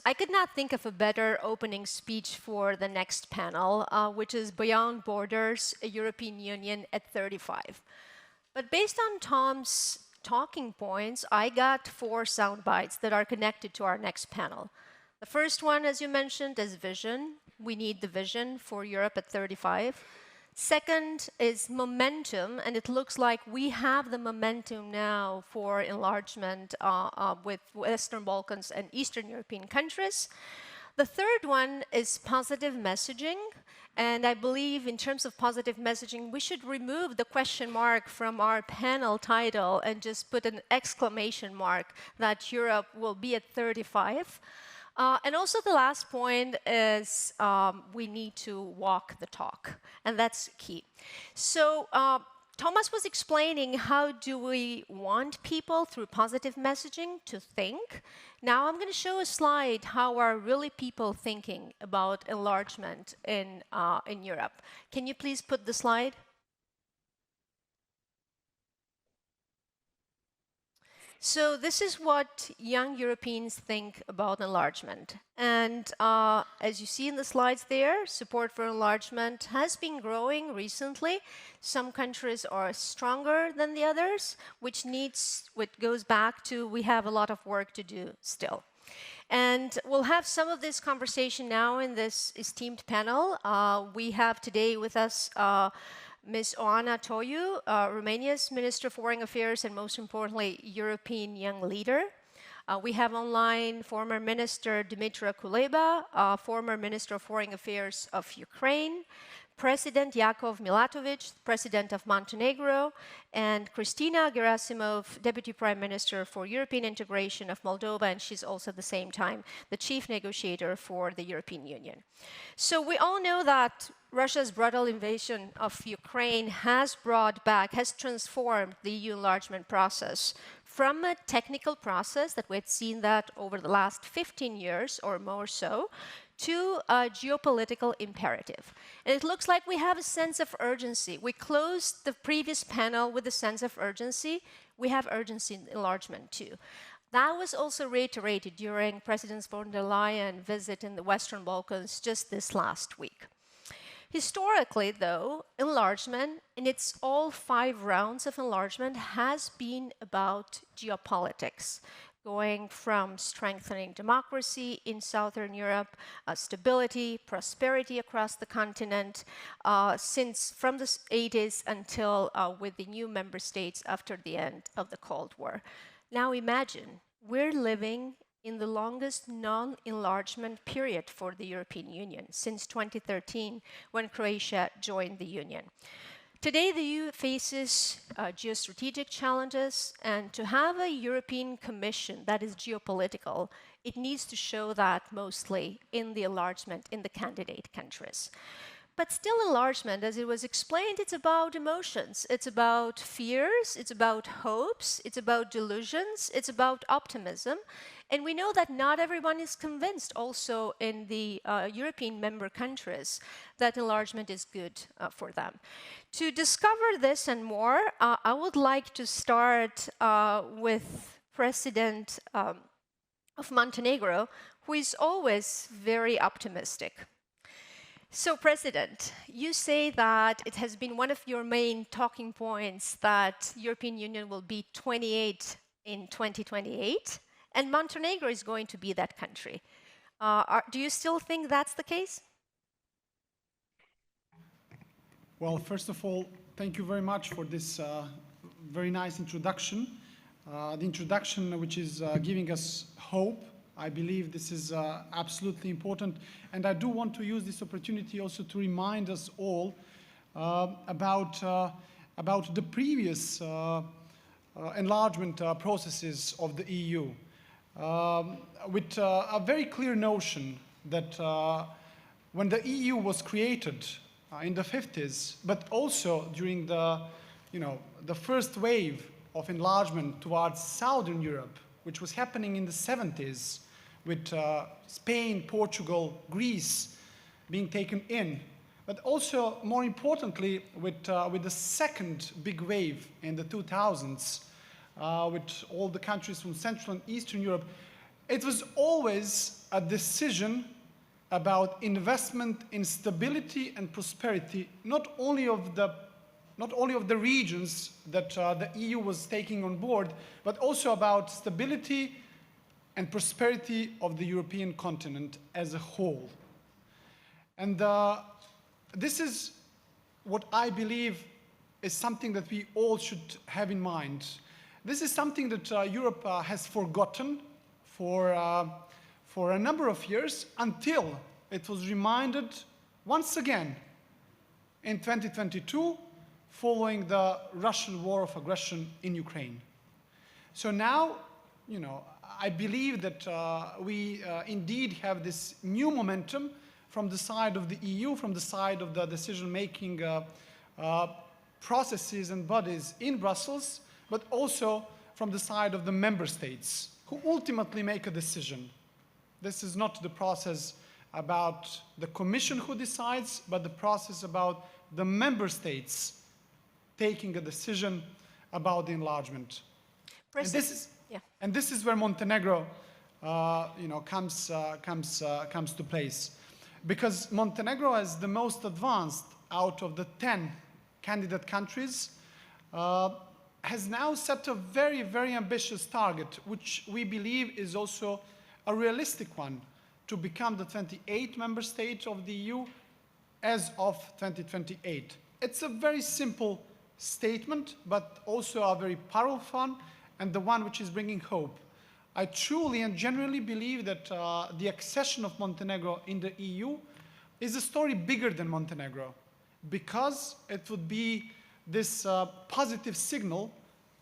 I could not think of a better opening speech for the next panel, which is Beyond Borders, a European Union at 35. But based on Tom's talking points, I got 4 sound bites that are connected to our next panel. The first one, as you mentioned, is vision. We need the vision for Europe at 35. Second is momentum, and it looks like we have the momentum now for enlargement with Western Balkans and Eastern European countries. The third one is positive messaging, and I believe in terms of positive messaging, we should remove the question mark from our panel title and just put an exclamation mark that Europe will be at 35. And also the last point is we need to walk the talk, and that's key. So Thomas was explaining how do we want people through positive messaging to think. Now I'm going to show a slide how are really people thinking about enlargement in Europe. Can you please put the slide? So this is what young Europeans think about enlargement. And as you see in the slides there, support for enlargement has been growing recently. Some countries are stronger than the others, which goes back to we have a lot of work to do still. And we'll have some of this conversation now in this esteemed panel. We have today with us Ms. Oana Toiu, Romania's Minister of Foreign Affairs and most importantly, European Young Leader. We have online former Minister Dimitra Kuleba, former Minister of Foreign Affairs of Ukraine, President Yakov Milatovic, President of Montenegro, and Kristina Gerasimov, Deputy Prime Minister for European Integration of Moldova, and she's also at the same time the chief negotiator for the European Union. So we all know that Russia's brutal invasion of Ukraine has transformed the EU enlargement process from a technical process that we had seen that over the last 15 years or more so, to a geopolitical imperative. And it looks like we have a sense of urgency. We closed the previous panel with a sense of urgency. We have urgency in enlargement too. That was also reiterated during President von der Leyen's visit in the Western Balkans just this last week. Historically, though, enlargement, in its all 5 rounds of enlargement, has been about geopolitics, going from strengthening democracy in Southern Europe, stability, prosperity across the continent, from the 80s until with the new member states after the end of the Cold War. Now imagine, we're living in the longest non-enlargement period for the European Union since 2013, when Croatia joined the Union. Today, the EU faces geostrategic challenges, and to have a European Commission that is geopolitical, it needs to show that mostly in the enlargement in the candidate countries. But still, enlargement, as it was explained, it's about emotions. It's about fears, it's about hopes, it's about delusions, it's about optimism. And we know that not everyone is convinced also in the European member countries that enlargement is good for them. To discover this and more, I would like to start with President of Montenegro, who is always very optimistic. So, President, you say that it has been one of your main talking points that European Union will be 28 in 2028, and Montenegro is going to be that country. Do you still think that's the case? Well, first of all, thank you very much for this very nice introduction. The introduction which is giving us hope. I believe this is absolutely important. And I do want to use this opportunity also to remind us all about the previous enlargement processes of the EU, with a very clear notion that when the EU was created in the 50s, but also during the first wave of enlargement towards Southern Europe, which was happening in the 70s, with Spain, Portugal, Greece being taken in, but also, more importantly, with the second big wave in the 2000s, with all the countries from Central and Eastern Europe, It was always a decision about investment in stability and prosperity, not only of the regions that the EU was taking on board, but also about stability and prosperity of the European continent as a whole. And this is what I believe is something that we all should have in mind. This is something that Europe has forgotten for a number of years, until it was reminded once again in 2022, following the Russian war of aggression in Ukraine. So now, I believe that we indeed have this new momentum from the side of the EU, from the side of the decision-making processes and bodies in Brussels, but also from the side of the member states, who ultimately make a decision. This is not the process about the Commission who decides, but the process about the member states taking a decision about the enlargement. And this is where Montenegro, comes to place, because Montenegro, as the most advanced out of the 10 candidate countries, has now set a very, very ambitious target, which we believe is also a realistic one, to become the 28th member state of the EU as of 2028. It's a very simple statement, but also a very powerful one, and the one which is bringing hope. I truly and genuinely believe that the accession of Montenegro in the EU is a story bigger than Montenegro, because it would be this positive signal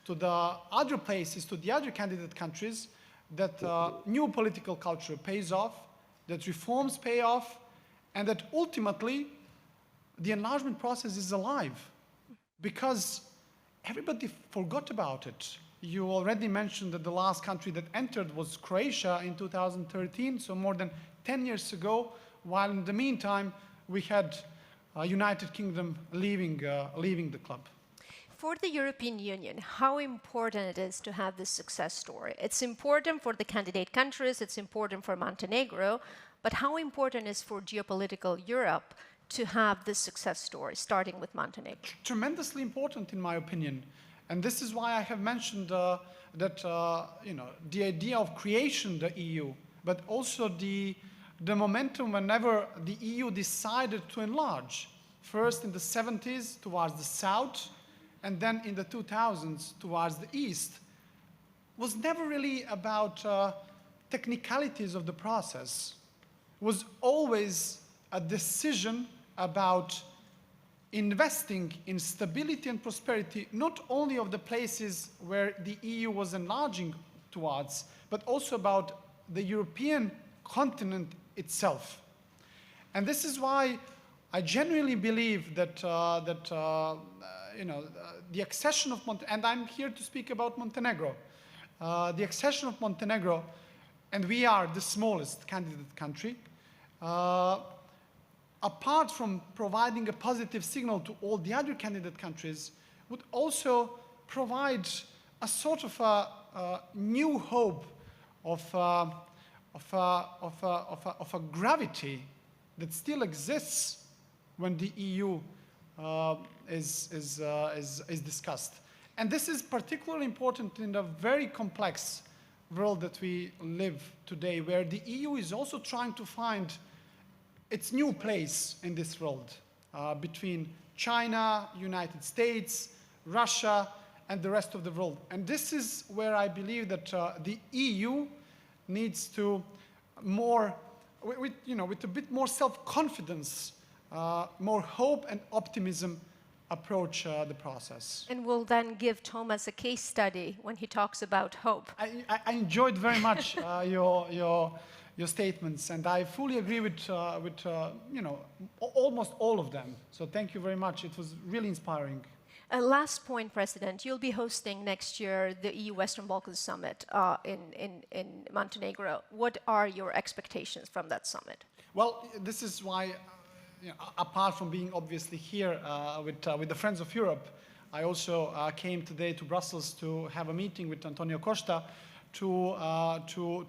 to the other places, to the other candidate countries, that new political culture pays off, that reforms pay off, and that ultimately the enlargement process is alive, because everybody forgot about it. You already mentioned that the last country that entered was Croatia in 2013, so more than 10 years ago, while in the meantime we had United Kingdom leaving the club. For the European Union, how important it is to have this success story? It's important for the candidate countries, it's important for Montenegro, but how important is for geopolitical Europe to have this success story, starting with Montenegro? Tremendously important, in my opinion. And this is why I have mentioned that the idea of creation the EU, but also the momentum whenever the EU decided to enlarge. First in the 70s towards the south, and then in the 2000s towards the east, was never really about technicalities of the process. It was always a decision about investing in stability and prosperity, not only of the places where the EU was enlarging towards, but also about the European continent itself. And this is why I genuinely believe that the accession of Montenegro, and I'm here to speak about Montenegro, the accession of Montenegro, and we are the smallest candidate country, apart from providing a positive signal to all the other candidate countries, would also provide a sort of a new hope of a gravity that still exists when the EU is discussed. And this is particularly important in the very complex world that we live today, where the EU is also trying to find its new place in this world, between China, United States, Russia, and the rest of the world. And this is where I believe that the EU needs to with a bit more self-confidence, more hope and optimism, approach the process. And we'll then give Thomas a case study when he talks about hope. I enjoyed very much your statements, and I fully agree with almost all of them. So thank you very much. It was really inspiring. Last point, President. You'll be hosting next year the EU Western Balkans Summit in Montenegro. What are your expectations from that summit? Well, this is why, apart from being obviously here with the Friends of Europe, I also came today to Brussels to have a meeting with Antonio Costa to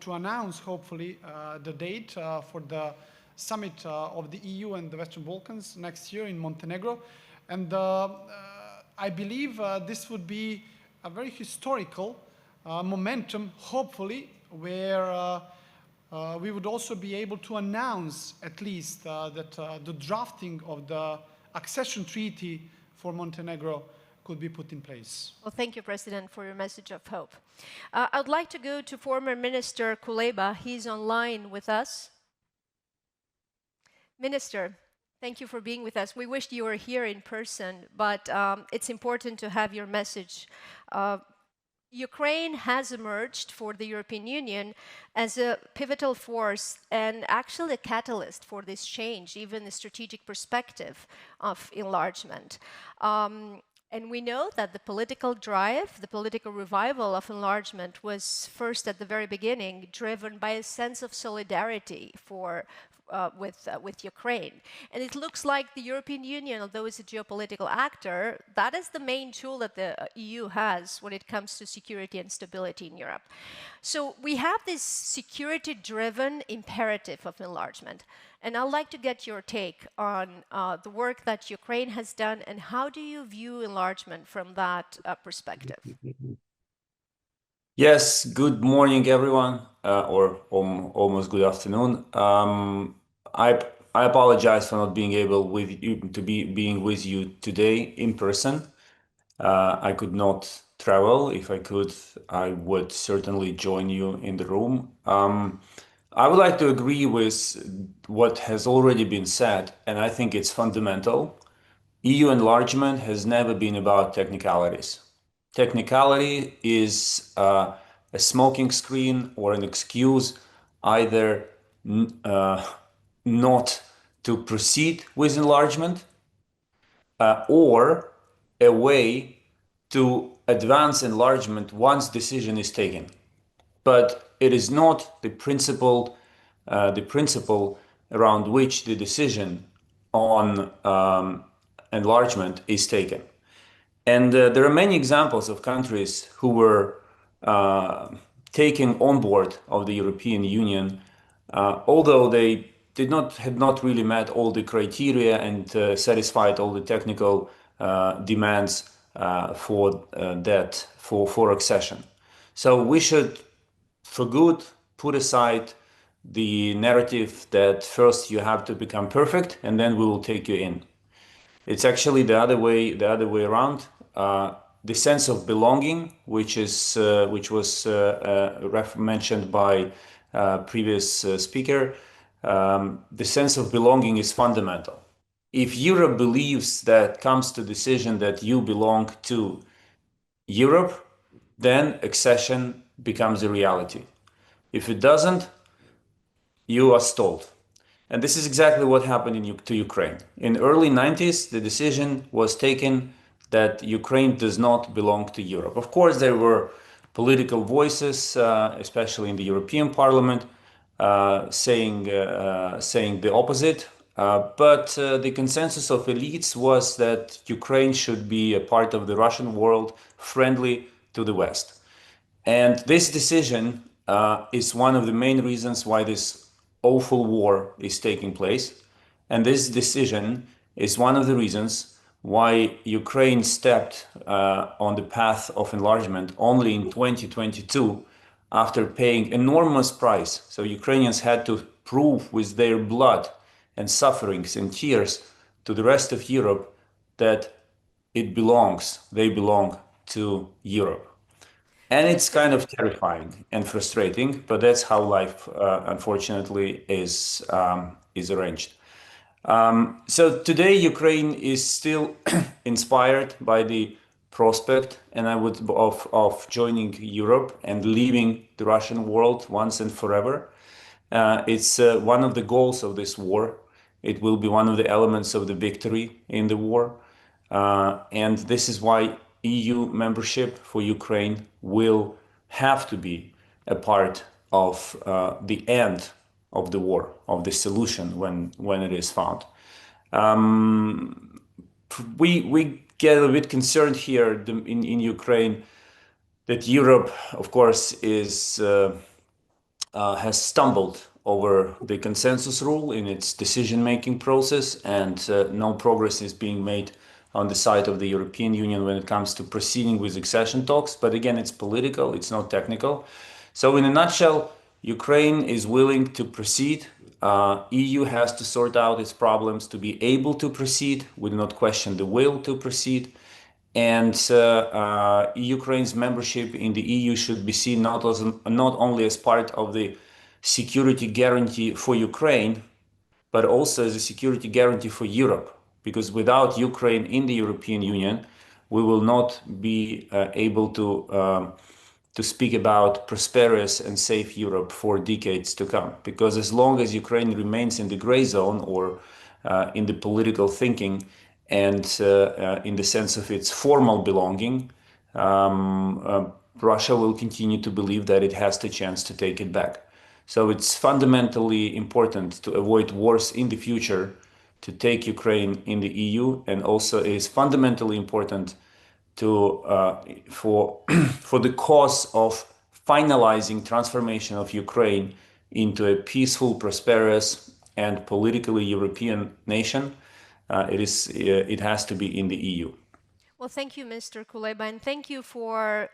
announce, hopefully, the date for the summit of the EU and the Western Balkans next year in Montenegro. And I believe this would be a very historical momentum, hopefully, where we would also be able to announce at least that the drafting of the accession treaty for Montenegro could be put in place. Well, thank you, President, for your message of hope. I'd like to go to former Minister Kuleba. He's online with us. Minister, thank you for being with us. We wished you were here in person, but it's important to have your message. Ukraine has emerged for the European Union as a pivotal force and actually a catalyst for this change, even the strategic perspective of enlargement. And we know that the political drive, the political revival of enlargement was first at the very beginning driven by a sense of solidarity with Ukraine. And it looks like the European Union, although it's a geopolitical actor, that is the main tool that the EU has when it comes to security and stability in Europe. So we have this security-driven imperative of enlargement. And I'd like to get your take on the work that Ukraine has done and how do you view enlargement from that perspective? Yes, good morning, everyone, or almost good afternoon. I apologize for not being able to being with you today in person. I could not travel. If I could, I would certainly join you in the room. I would like to agree with what has already been said, and I think it's fundamental. EU enlargement has never been about technicalities. Technicality is a smoking screen or an excuse either not to proceed with enlargement or a way to advance enlargement once decision is taken. But it is not the principle around which the decision on enlargement is taken. And there are many examples of countries who were taken on board of the European Union, although they had not really met all the criteria and satisfied all the technical demands for accession. So we should, for good, put aside the narrative that first you have to become perfect and then we will take you in. It's actually the other way around. The sense of belonging, which was mentioned by previous speaker, the sense of belonging is fundamental. If Europe believes that comes to decision that you belong to Europe, then accession becomes a reality. If it doesn't, you are stalled. And this is exactly what happened to Ukraine. In early 90s, the decision was taken that Ukraine does not belong to Europe. Of course, there were political voices, especially in the European Parliament, saying the opposite. But the consensus of elites was that Ukraine should be a part of the Russian world, friendly to the West. And this decision is one of the main reasons why this awful war is taking place. And this decision is one of the reasons why Ukraine stepped on the path of enlargement only in 2022 after paying enormous price. So Ukrainians had to prove with their blood and sufferings and tears to the rest of Europe that they belong to Europe. And it's kind of terrifying and frustrating, but that's how life, unfortunately, is arranged. So today, Ukraine is still inspired by the prospect, and of joining Europe and leaving the Russian world once and forever. It's one of the goals of this war. It will be one of the elements of the victory in the war, and this is why EU membership for Ukraine will have to be a part of the end of the war, of the solution when it is found. We get a bit concerned here in Ukraine that Europe, of course, has stumbled over the consensus rule in its decision-making process, and no progress is being made on the side of the European Union when it comes to proceeding with accession talks. But again, it's political, it's not technical. So in a nutshell, Ukraine is willing to proceed. EU has to sort out its problems to be able to proceed. We do not question the will to proceed. And Ukraine's membership in the EU should be seen not only as part of the security guarantee for Ukraine, but also as a security guarantee for Europe. Because without Ukraine in the European Union, we will not be able to speak about prosperous and safe Europe for decades to come. Because as long as Ukraine remains in the gray zone or in the political thinking and in the sense of its formal belonging, Russia will continue to believe that it has the chance to take it back. So it's fundamentally important to avoid wars in the future, to take Ukraine in the EU, and also it is fundamentally important to for the cause of finalizing transformation of Ukraine into a peaceful, prosperous, and politically European nation. It has to be in the EU. Well, thank you, Mr. Kuleba, and thank you for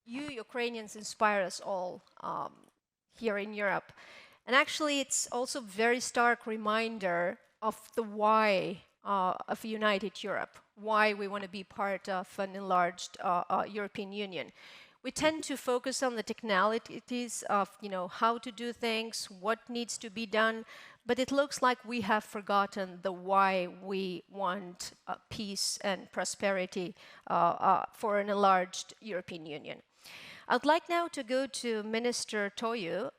you Ukrainians inspire us all here in Europe. And actually, it's also a very stark reminder of the why of a united Europe, why we want to be part of an enlarged European Union. We tend to focus on the technicalities of, how to do things, what needs to be done, but it looks like we have forgotten the why we want peace and prosperity for an enlarged European Union. I'd like now to go to Minister Toiu,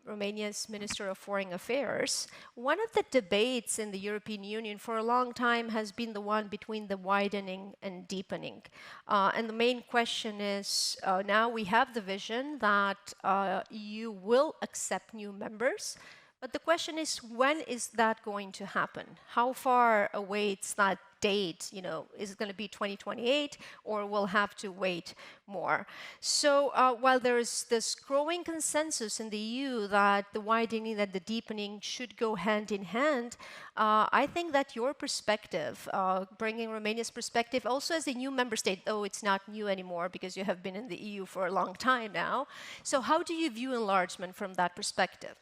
Romania's Minister of Foreign Affairs. One of the debates in the European Union for a long time has been the one between the widening and deepening. And the main question is, now we have the vision that EU will accept new members, but the question is, when is that going to happen? How far awaits that date? Is it going to be 2028, or we'll have to wait more? So while there is this growing consensus in the EU that the widening and the deepening should go hand in hand, I think that your perspective, bringing Romania's perspective, also as a new member state, though it's not new anymore because you have been in the EU for a long time now. So how do you view enlargement from that perspective?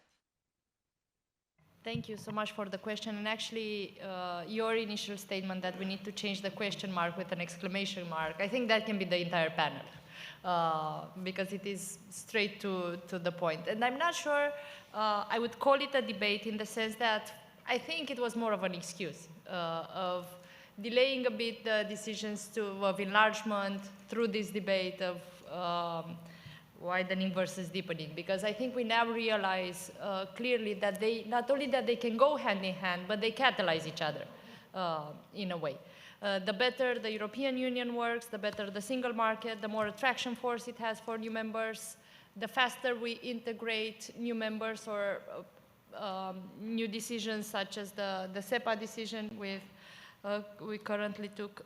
Thank you so much for the question. And actually, your initial statement that we need to change the question mark with an exclamation mark, I think that can be the entire panel, because it is straight to the point. And I'm not sure I would call it a debate in the sense that I think it was more of an excuse of delaying a bit the decisions of enlargement through this debate of widening versus deepening, because I think we now realize clearly that not only that they can go hand in hand, but they catalyze each other in a way. The better the European Union works, the better the single market, the more attraction force it has for new members, the faster we integrate new members or new decisions such as the SEPA decision we currently took,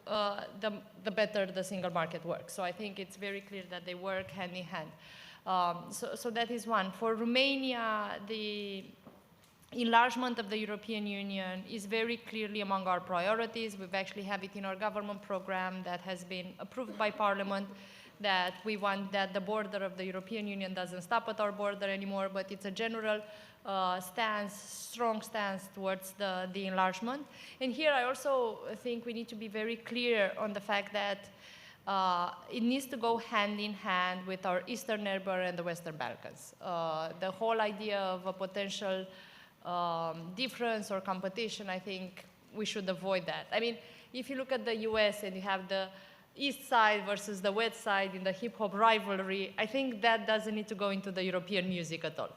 the better the single market works. So I think it's very clear that they work hand in hand. So that is one. For Romania, the enlargement of the European Union is very clearly among our priorities. We've actually have it in our government program that has been approved by Parliament, that we want that the border of the European Union doesn't stop at our border anymore, but it's a general strong stance towards the enlargement. And here I also think we need to be very clear on the fact that it needs to go hand in hand with our eastern neighbor and the Western Balkans. The whole idea of a potential difference or competition, I think we should avoid that. I mean, if you look at the US and you have the east side versus the west side in the hip-hop rivalry, I think that doesn't need to go into the European music at all.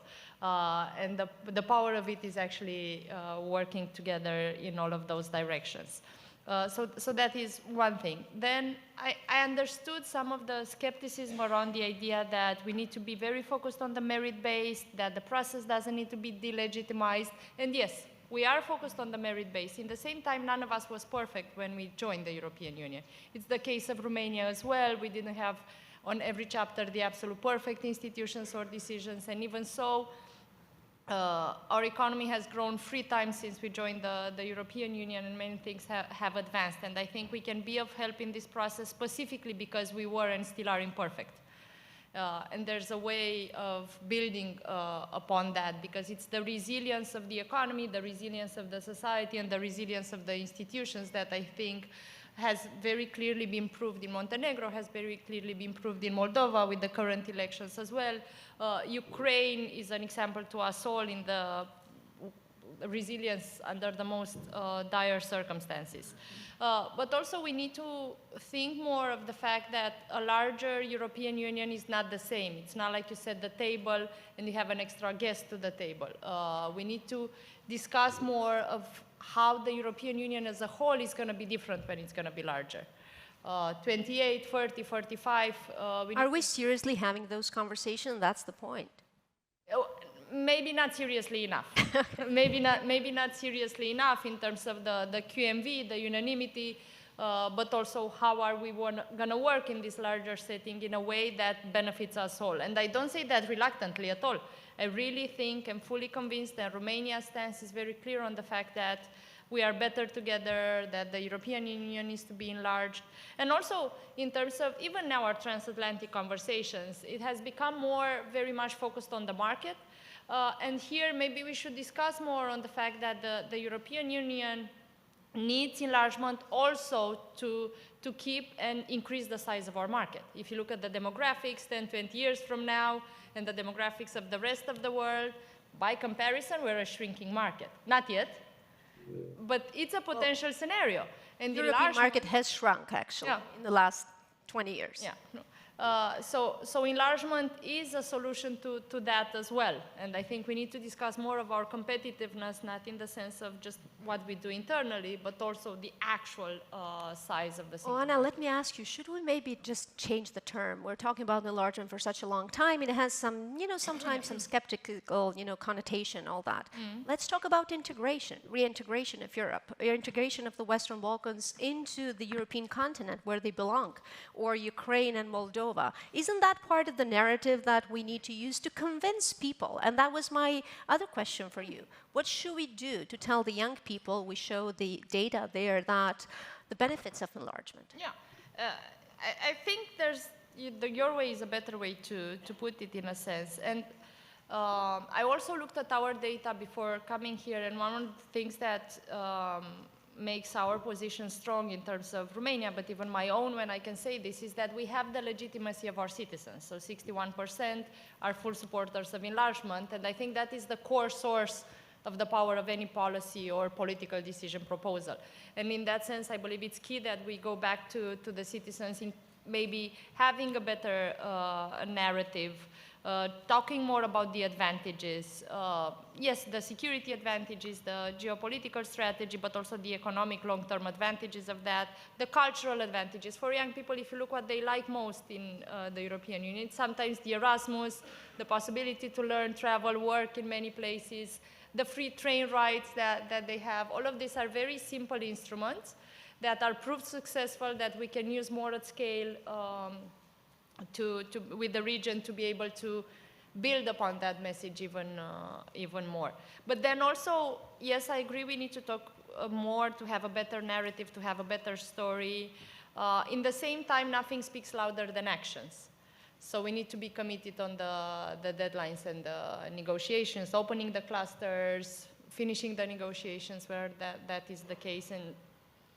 And the power of it is actually working together in all of those directions. So that is one thing. Then I understood some of the skepticism around the idea that we need to be very focused on the merit-based, that the process doesn't need to be delegitimized. And yes, We are focused on the merit base. In the same time, none of us was perfect when we joined the European Union. It's the case of Romania as well. We didn't have on every chapter the absolute perfect institutions or decisions, and even so, our economy has grown 3 times since we joined the European Union, and many things have advanced. And I think we can be of help in this process specifically because we were and still are imperfect. And there's a way of building upon that, because it's the resilience of the economy, the resilience of the society, and the resilience of the institutions that I think has very clearly been proved in Montenegro, has very clearly been proved in Moldova with the current elections as well. Ukraine is an example to us all in the resilience under the most dire circumstances. But also we need to think more of the fact that a larger European Union is not the same. It's not like you set the table and you have an extra guest to the table. We need to discuss more of how the European Union as a whole is going to be different when it's going to be larger. 28, 30, 45. Are we seriously having those conversations? That's the point. Maybe not seriously enough. maybe not seriously enough in terms of the QMV, the unanimity, but also how are we going to work in this larger setting in a way that benefits us all. And I don't say that reluctantly at all. I really think I'm fully convinced that Romania's stance is very clear on the fact that we are better together, that the European Union needs to be enlarged. And also, in terms of even now our transatlantic conversations, it has become more very much focused on the market. And here, maybe we should discuss more on the fact that the European Union needs enlargement also to keep and increase the size of our market. If you look at the demographics 10, 20 years from now, and the demographics of the rest of the world, by comparison, we're a shrinking market. Not yet, but it's a potential scenario. And The European market has shrunk, actually, in the last 20 years. Yeah. So enlargement is a solution to that as well. And I think we need to discuss more of our competitiveness, not in the sense of just what we do internally, but also the actual size of the single Anna, let me ask you, should we maybe just change the term? We're talking about enlargement for such a long time, and it has some, sometimes some skeptical, connotation, all that. Let's talk about integration, reintegration of Europe, reintegration of the Western Balkans into the European continent where they belong, or Ukraine and Moldova. Isn't that part of the narrative that we need to use to convince people? And that was my other question for you. What should we do to tell the young people, we show the data there, that the benefits of enlargement? Yeah, I think your way is a better way to put it in a sense. And I also looked at our data before coming here, and one of the things that makes our position strong in terms of Romania, but even my own when I can say this, is that we have the legitimacy of our citizens. So 61% are full supporters of enlargement, and I think that is the core source of the power of any policy or political decision proposal. And in that sense, I believe it's key that we go back to the citizens in maybe having a better narrative, talking more about the advantages. Yes, the security advantages, the geopolitical strategy, but also the economic long-term advantages of that, the cultural advantages. For young people, if you look what they like most in the European Union, it's sometimes the Erasmus, the possibility to learn, travel, work in many places, the free train rides that they have. All of these are very simple instruments that are proved successful, that we can use more at scale with the region to be able to build upon that message even more. But then also, yes, I agree, we need to talk more to have a better narrative, to have a better story. In the same time, nothing speaks louder than actions. So we need to be committed on the deadlines and the negotiations, opening the clusters, finishing the negotiations where that is the case, and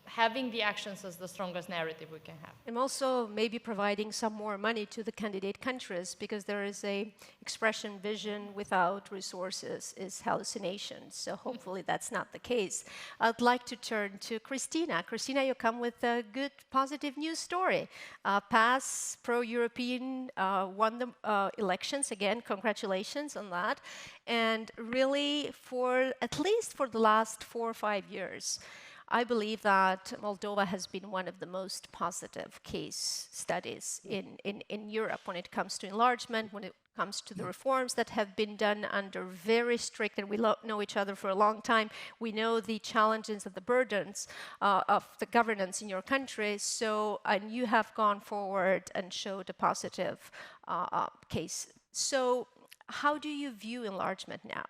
having the actions as the strongest narrative we can have. And also maybe providing some more money to the candidate countries, because there is a expression, vision without resources is hallucination. So hopefully that's not the case. I'd like to turn to Christina. Christina, you come with a good, positive news story. PAS, pro-European, won the elections. Again, congratulations on that. And really, at least for the last 4 or 5 years, I believe that Moldova has been one of the most positive case studies in Europe when it comes to enlargement, when it comes to the reforms that have been done under very strict, and we know each other for a long time. We know the challenges and the burdens of the governance in your country. So, and you have gone forward and showed a positive case. So, how do you view enlargement now?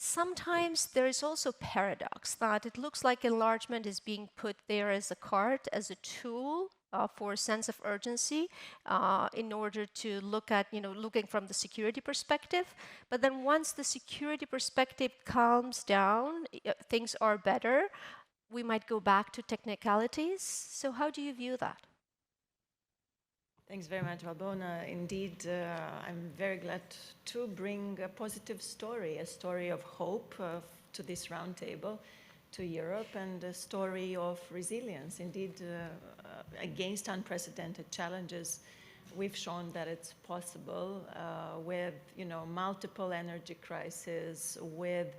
Sometimes there is also paradox that it looks like enlargement is being put there as a card, as a tool for a sense of urgency in order to look at, looking from the security perspective. But then once the security perspective calms down, things are better, we might go back to technicalities. So how do you view that? Thanks very much, Albona. Indeed, I'm very glad to bring a positive story, a story of hope to this roundtable, to Europe, and a story of resilience. Indeed, against unprecedented challenges, we've shown that it's possible with, multiple energy crises, with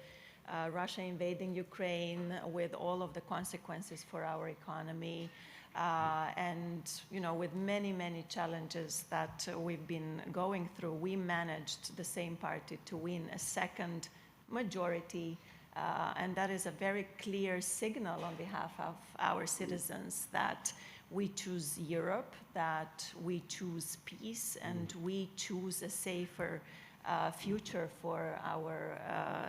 Russia invading Ukraine, with all of the consequences for our economy, and with many, many challenges that we've been going through, we managed, the same party, to win a second majority, and that is a very clear signal on behalf of our citizens that we choose Europe, that we choose peace, and we choose a safer future for our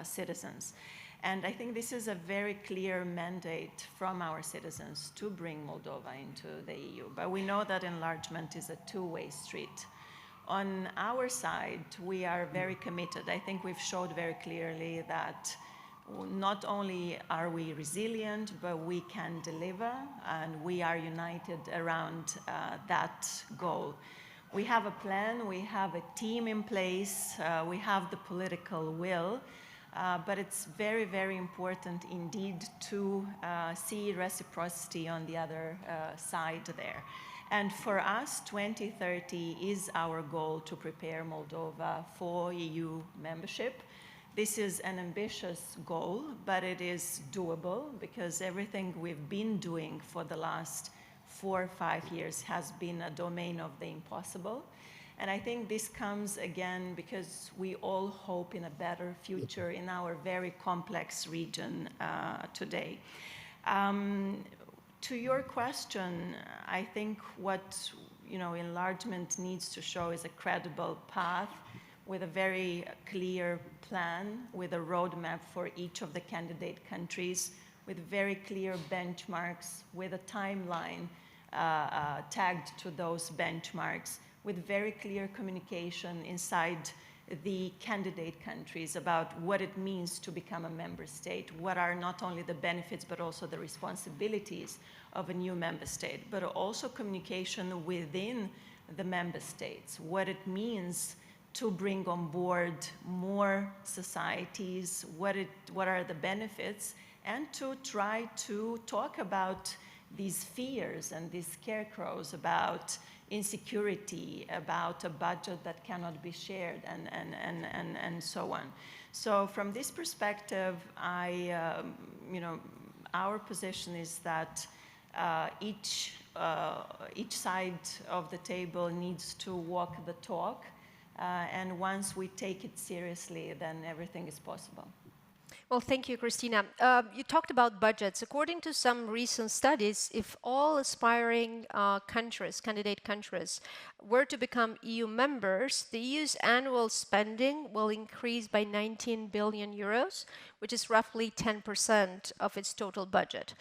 citizens. And I think this is a very clear mandate from our citizens to bring Moldova into the EU. But we know that enlargement is a two-way street. On our side, we are very committed. I think we've showed very clearly that not only are we resilient, but we can deliver, and we are united around that goal. We have a plan, we have a team in place, we have the political will, but it's very, very important indeed to see reciprocity on the other side there. And for us, 2030 is our goal to prepare Moldova for EU membership. This is an ambitious goal, but it is doable because everything we've been doing for the last 4 or 5 years has been a domain of the impossible. And I think this comes again because we all hope in a better future in our very complex region today. To your question, I think what enlargement needs to show is a credible path with a very clear plan, with a roadmap for each of the candidate countries, with very clear benchmarks, with a timeline tagged to those benchmarks, with very clear communication inside the candidate countries about what it means to become a member state, what are not only the benefits but also the responsibilities of a new member state, but also communication within the member states, what it means to bring on board more societies, what are the benefits, and to try to talk about these fears and these scarecrows about insecurity, about a budget that cannot be shared, and so on. So from this perspective, our position is that each side of the table needs to walk the talk, and once we take it seriously, then everything is possible. Well, thank you, Christina. You talked about budgets. According to some recent studies, if all aspiring countries, candidate countries, were to become EU members, the EU's annual spending will increase by 19 billion euros, which is roughly 10% of its total budget.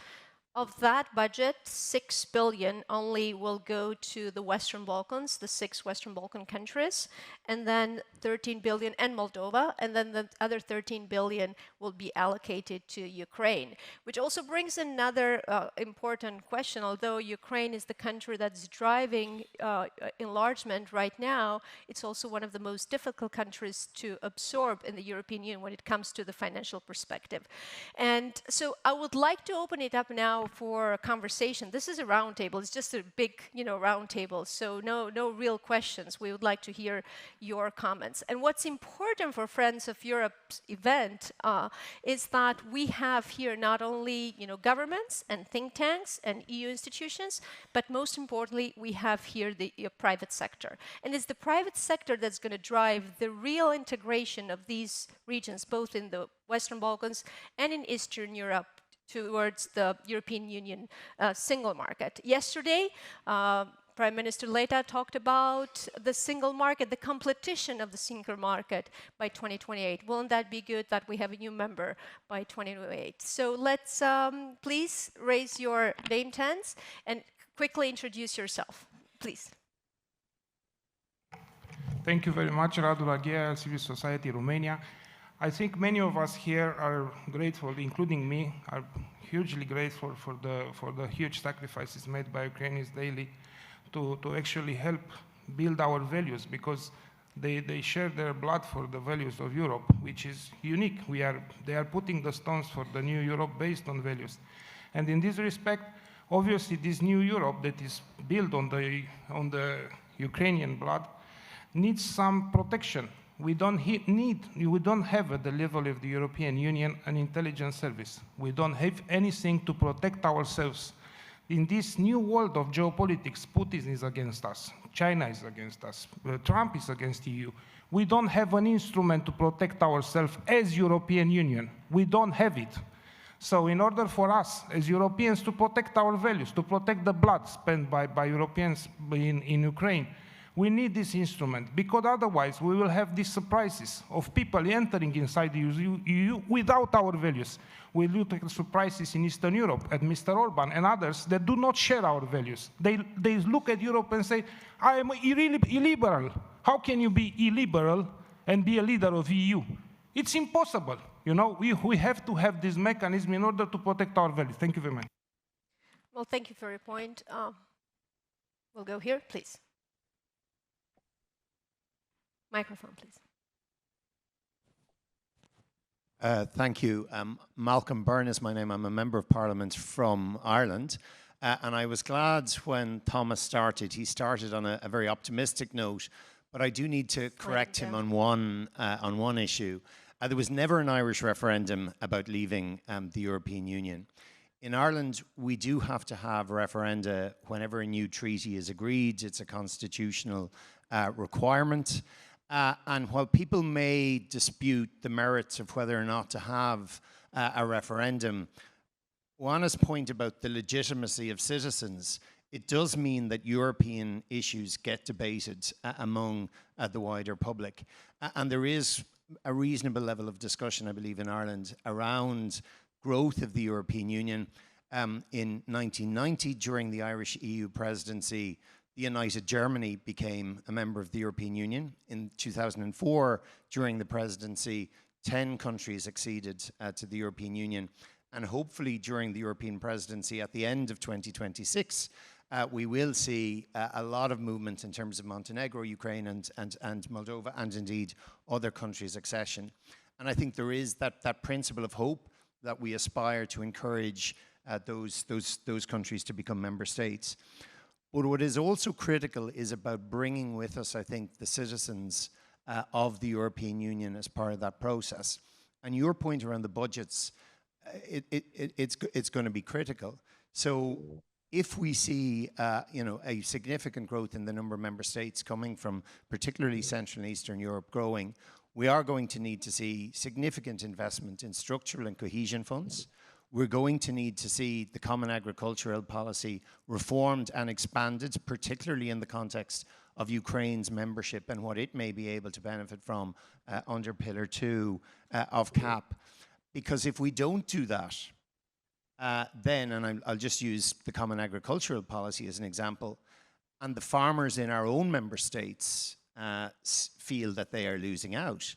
Of that budget, 6 billion only will go to the Western Balkans, the 6 Western Balkan countries, and then 13 billion and Moldova, and then the other 13 billion will be allocated to Ukraine, which also brings another important question. Although Ukraine is the country that's driving enlargement right now, it's also one of the most difficult countries to absorb in the European Union when it comes to the financial perspective. And so I would like to open it up now for a conversation. This is a roundtable. It's just a big, roundtable. So no real questions. We would like to hear your comments. And what's important for Friends of Europe's event is that we have here not only governments and think tanks and EU institutions, but most importantly, we have here the private sector. And it's the private sector that's going to drive the real integration of these regions, both in the Western Balkans and in Eastern Europe, towards the European Union single market. Yesterday, Prime Minister Leta talked about the single market, the completion of the single market by 2028. Won't that be good that we have a new member by 2028? So let's please raise your name tags and quickly introduce yourself, please. Thank you very much, Radu Laghea, Civil Society Romania. I think many of us here are grateful, including me, are hugely grateful for the huge sacrifices made by Ukrainians daily to actually help build our values, because they share their blood for the values of Europe, which is unique. They are putting the stones for the new Europe based on values. And in this respect, obviously this new Europe that is built on the Ukrainian blood needs some protection. We don't have at the level of the European Union an intelligence service. We don't have anything to protect ourselves. In this new world of geopolitics, Putin is against us, China is against us, Trump is against the EU. We don't have an instrument to protect ourselves as European Union. We don't have it. So in order for us as Europeans to protect our values, to protect the blood spent by Europeans in Ukraine, we need this instrument, because otherwise we will have these surprises of people entering inside the EU without our values. We look at surprises in Eastern Europe at Mr. Orban and others that do not share our values. They look at Europe and say, I am illiberal. How can you be illiberal and be a leader of EU? It's impossible. We have to have this mechanism in order to protect our values. Thank you very much. Well, thank you for your point. We'll go here, please. Microphone, please. Thank you. Malcolm Byrne is my name. I'm a Member of Parliament from Ireland. And I was glad when Thomas started. He started on a very optimistic note, but I do need to correct him on one issue. There was never an Irish referendum about leaving the European Union. In Ireland, we do have to have referenda whenever a new treaty is agreed. It's a constitutional requirement. And while people may dispute the merits of whether or not to have a referendum, Juana's point about the legitimacy of citizens, it does mean that European issues get debated among the wider public. And there is a reasonable level of discussion, I believe, in Ireland around growth of the European Union. In 1990, during the Irish EU presidency, the United Germany became a member of the European Union. In 2004, during the presidency, 10 countries acceded to the European Union. And hopefully during the European presidency at the end of 2026, we will see a lot of movement in terms of Montenegro, Ukraine and Moldova, and indeed other countries' accession. And I think there is that principle of hope that we aspire to encourage those countries to become member states. But what is also critical is about bringing with us, I think, the citizens of the European Union as part of that process. And your point around the budgets, it's going to be critical. So if we see a significant growth in the number of member states coming from particularly Central and Eastern Europe growing, we are going to need to see significant investment in structural and cohesion funds. We're going to need to see the common agricultural policy reformed and expanded, particularly in the context of Ukraine's membership and what it may be able to benefit from under Pillar 2 of CAP. Because if we don't do that, then, and I'll just use the common agricultural policy as an example, and the farmers in our own member states feel that they are losing out,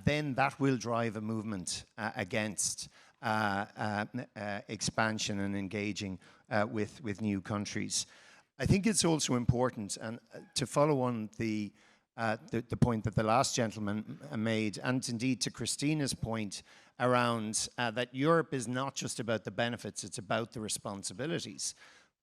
then that will drive a movement against expansion and engaging with new countries. I think it's also important, and to follow on the point that the last gentleman made, and indeed to Christina's point around that Europe is not just about the benefits, it's about the responsibilities.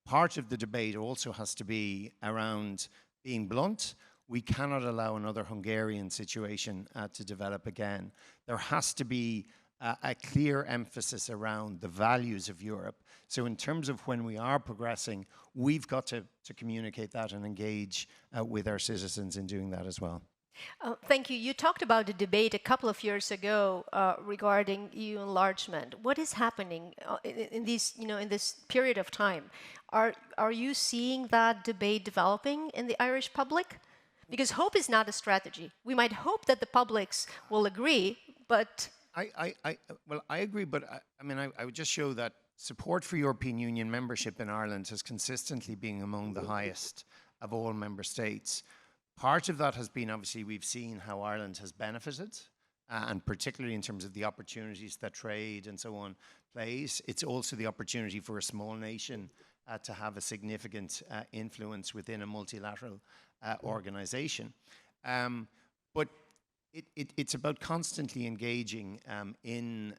Part of the debate also has to be around being blunt. we cannot allow another Hungarian situation to develop again. There has to be a clear emphasis around the values of Europe. So in terms of when we are progressing, we've got to communicate that and engage with our citizens in doing that as well. Thank you. You talked about a debate a couple of years ago regarding EU enlargement. What is happening in this period of time? Are you seeing that debate developing in the Irish public? Because hope is not a strategy. We might hope that the publics will agree, but I agree, but I would just show that support for European Union membership in Ireland has consistently been among the highest of all member states. Part of that has been, obviously, we've seen how Ireland has benefited, and particularly in terms of the opportunities that trade and so on plays. It's also the opportunity for a small nation to have a significant influence within a multilateral organization. But it's about constantly engaging in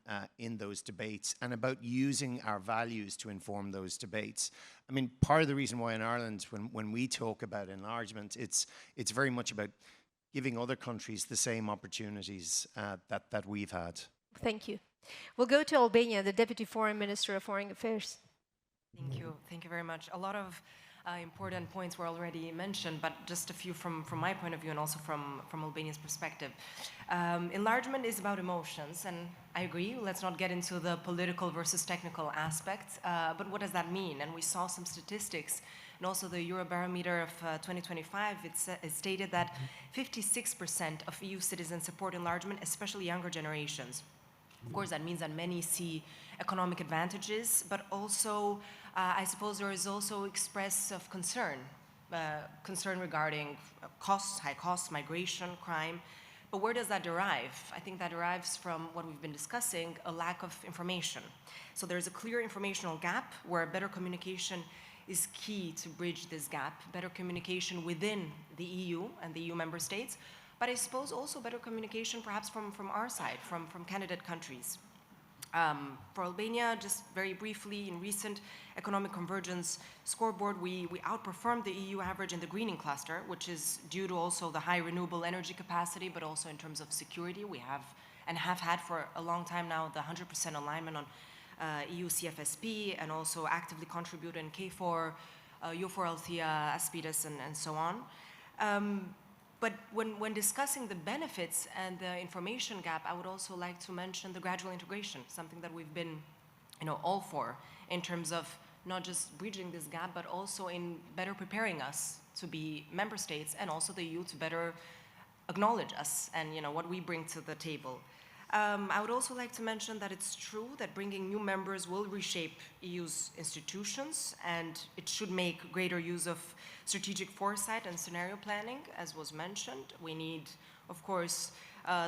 those debates and about using our values to inform those debates. I mean, part of the reason why in Ireland, when we talk about enlargement, it's very much about giving other countries the same opportunities that we've had. Thank you. We'll go to Albania, the Deputy Foreign Minister of Foreign Affairs. Thank you. Thank you very much. A lot of important points were already mentioned, but just a few from my point of view and also from Albania's perspective. Enlargement is about emotions, and I agree, let's not get into the political versus technical aspects, but what does that mean? And we saw some statistics, and also the Eurobarometer of 2025, it stated that 56% of EU citizens support enlargement, especially younger generations. Of course, that means that many see economic advantages, but also, I suppose there is also express of concern regarding costs, high costs, migration, crime. But where does that derive? I think that derives from what we've been discussing, a lack of information. So there's a clear informational gap where better communication is key to bridge this gap, better communication within the EU and the EU member states, but I suppose also better communication perhaps from our side, from candidate countries. For Albania, just very briefly, in recent economic convergence scoreboard, we outperformed the EU average in the greening cluster, which is due to also the high renewable energy capacity, but also in terms of security. We have and have had for a long time now the 100% alignment on EU CFSP, and also actively contribute in K4, EU4 Althea, Aspides, and so on. But when discussing the benefits and the information gap, I would also like to mention the gradual integration, something that we've been, all for, in terms of not just bridging this gap, but also in better preparing us to be member states, and also the EU to better acknowledge us and what we bring to the table. I would also like to mention that it's true that bringing new members will reshape EU's institutions, and it should make greater use of strategic foresight and scenario planning, as was mentioned. We need, of course,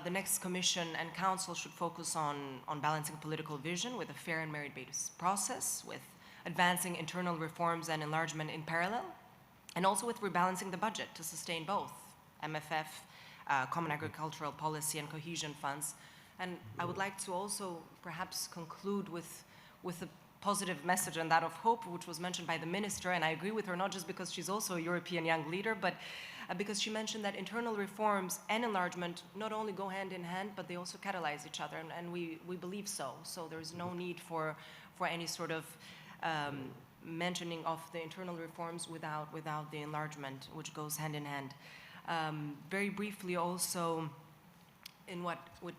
the next Commission and Council should focus on balancing political vision with a fair and merit-based process, with advancing internal reforms and enlargement in parallel, and also with rebalancing the budget to sustain both MFF, Common Agricultural Policy, and cohesion funds. And I would like to also perhaps conclude with a positive message, and that of hope, which was mentioned by the minister, and I agree with her, not just because she's also a European young leader, but because she mentioned that internal reforms and enlargement not only go hand in hand, but they also catalyze each other, and we believe so. So there's no need for any sort of mentioning of the internal reforms without the enlargement, which goes hand in hand. Very briefly also, in what would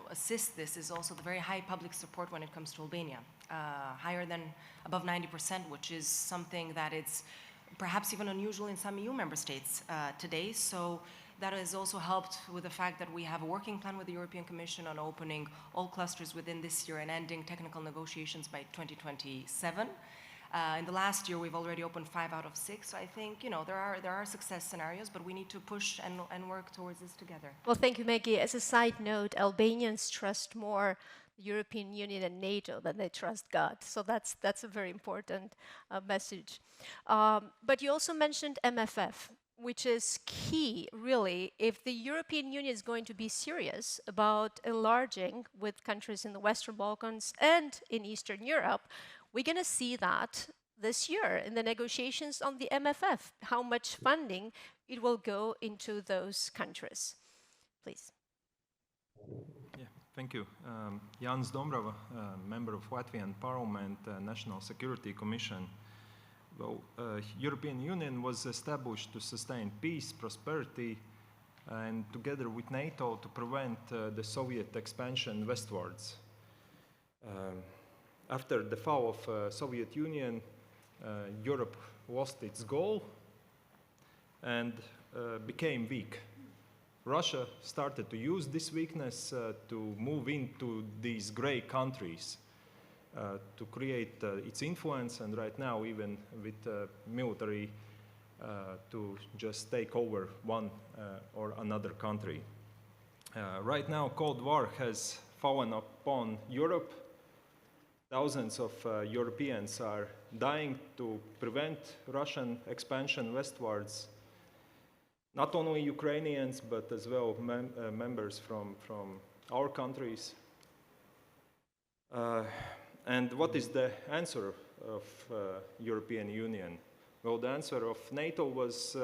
assist this is also the very high public support when it comes to Albania, higher than above 90%, which is something that it's perhaps even unusual in some EU member states today. So that has also helped with the fact that we have a working plan with the European Commission on opening all clusters within this year and ending technical negotiations by 2027. In the last year, we've already opened 5 out of 6. So I think, there are success scenarios, but we need to push and work towards this together. Well, thank you, Maggie. As a side note, Albanians trust more the European Union and NATO than they trust God. So that's a very important message. But you also mentioned MFF, which is key, really, if the European Union is going to be serious about enlarging with countries in the Western Balkans and in Eastern Europe. We're going to see that this year in the negotiations on the MFF, how much funding it will go into those countries. Please. Yeah, thank you. Jānis Dombrava, member of Latvian Parliament, National Security Commission. Well, European Union was established to sustain peace, prosperity, and together with NATO to prevent the Soviet expansion westwards. After the fall of Soviet Union, Europe lost its goal and became weak. Russia started to use this weakness to move into these gray countries to create its influence, and right now even with military to just take over one or another country. Right now, Cold War has fallen upon Europe. Thousands of Europeans are dying to prevent Russian expansion westwards. Not only Ukrainians, but as well members from our countries. And what is the answer of European Union? Well, the answer of NATO was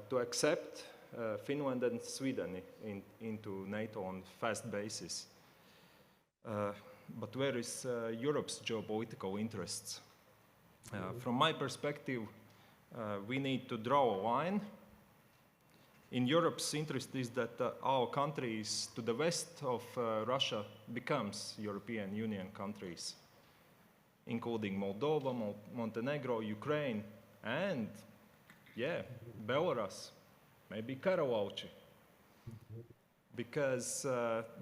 to accept Finland and Sweden into NATO on fast basis. But where is Europe's geopolitical interests? From my perspective, we need to draw a line. In Europe's interest is that our countries to the west of Russia becomes European Union countries, including Moldova, Montenegro, Ukraine, and, yeah, Belarus, maybe Karolauchi. Because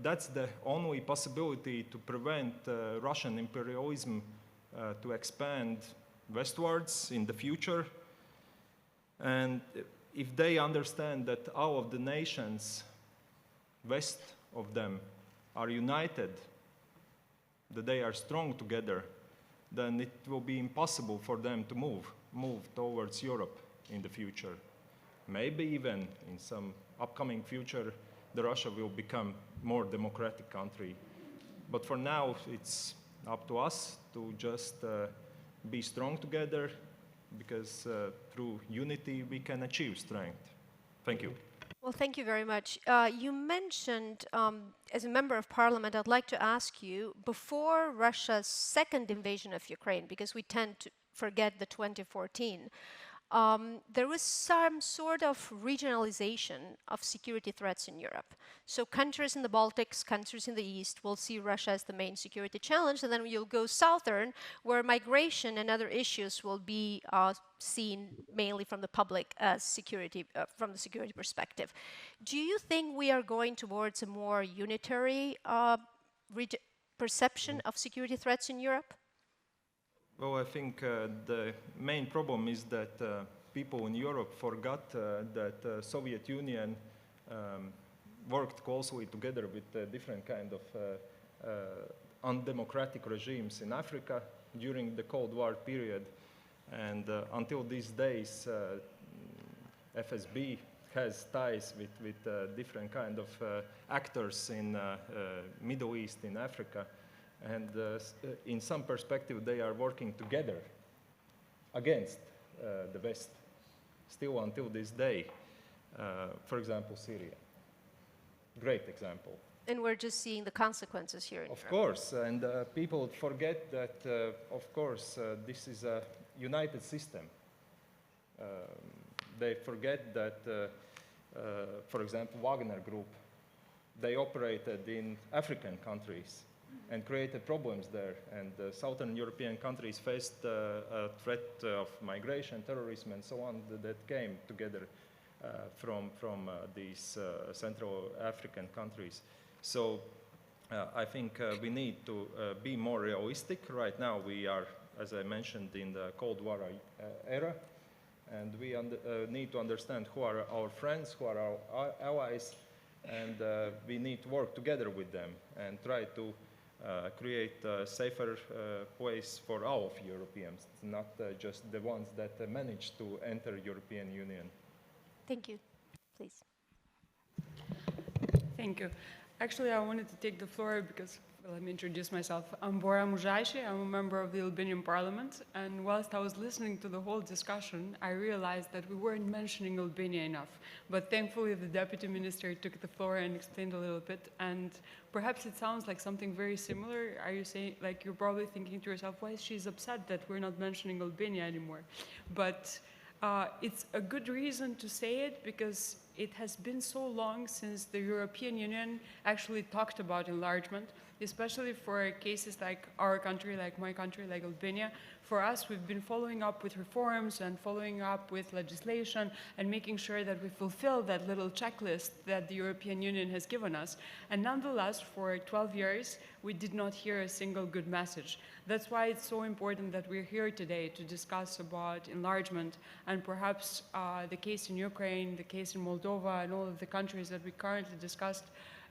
that's the only possibility to prevent Russian imperialism to expand westwards in the future. And if they understand that all of the nations west of them are united, that they are strong together, then it will be impossible for them to move towards Europe in the future. Maybe even in some upcoming future, Russia will become more democratic country. But for now, it's up to us to just be strong together, because through unity we can achieve strength. Thank you. Well, thank you very much. You mentioned, as a member of parliament, I'd like to ask you, before Russia's second invasion of Ukraine, because we tend to forget the 2014, there was some sort of regionalization of security threats in Europe. So countries in the Baltics, countries in the East will see Russia as the main security challenge, and then you'll go southern, where migration and other issues will be seen mainly from the public as security, from the security perspective. Do you think we are going towards a more unitary perception of security threats in Europe? Well, I think the main problem is that people in Europe forgot that Soviet Union worked closely together with different kind of undemocratic regimes in Africa during the Cold War period. And until these days, FSB has ties with different kind of actors in Middle East, in Africa. And in some perspective, they are working together against the West, still until this day. For example, Syria. Great example. And we're just seeing the consequences here in Europe. Of course, and people forget that, of course, this is a united system. They forget that, for example, Wagner Group, they operated in African countries and created problems there. And Southern European countries faced a threat of migration, terrorism, and so on that came together from these Central African countries. So I think we need to be more realistic. Right now we are, as I mentioned, in the Cold War era, and we need to understand who are our friends, who are our allies, and we need to work together with them and try to create a safer place for all of Europeans, not just the ones that managed to enter European Union. Thank you. Please. Thank you. Actually, I wanted to take the floor because Let me introduce myself. I'm Bora Mujaishi. I'm a member of the Albanian Parliament. And whilst I was listening to the whole discussion, I realized that we weren't mentioning Albania enough. But thankfully, the Deputy Minister took the floor and explained a little bit. And perhaps it sounds like something very similar. Are you saying, like, you're probably thinking to yourself, why is she upset that we're not mentioning Albania anymore? But it's a good reason to say it because it has been so long since the European Union actually talked about enlargement, especially for cases like our country, like my country, like Albania. For us, we've been following up with reforms and following up with legislation and making sure that we fulfill that little checklist that the European Union has given us. And nonetheless, for 12 years, we did not hear a single good message. That's why it's so important that we're here today to discuss about enlargement and perhaps the case in Ukraine, the case in Moldova, and all of the countries that we currently discussed.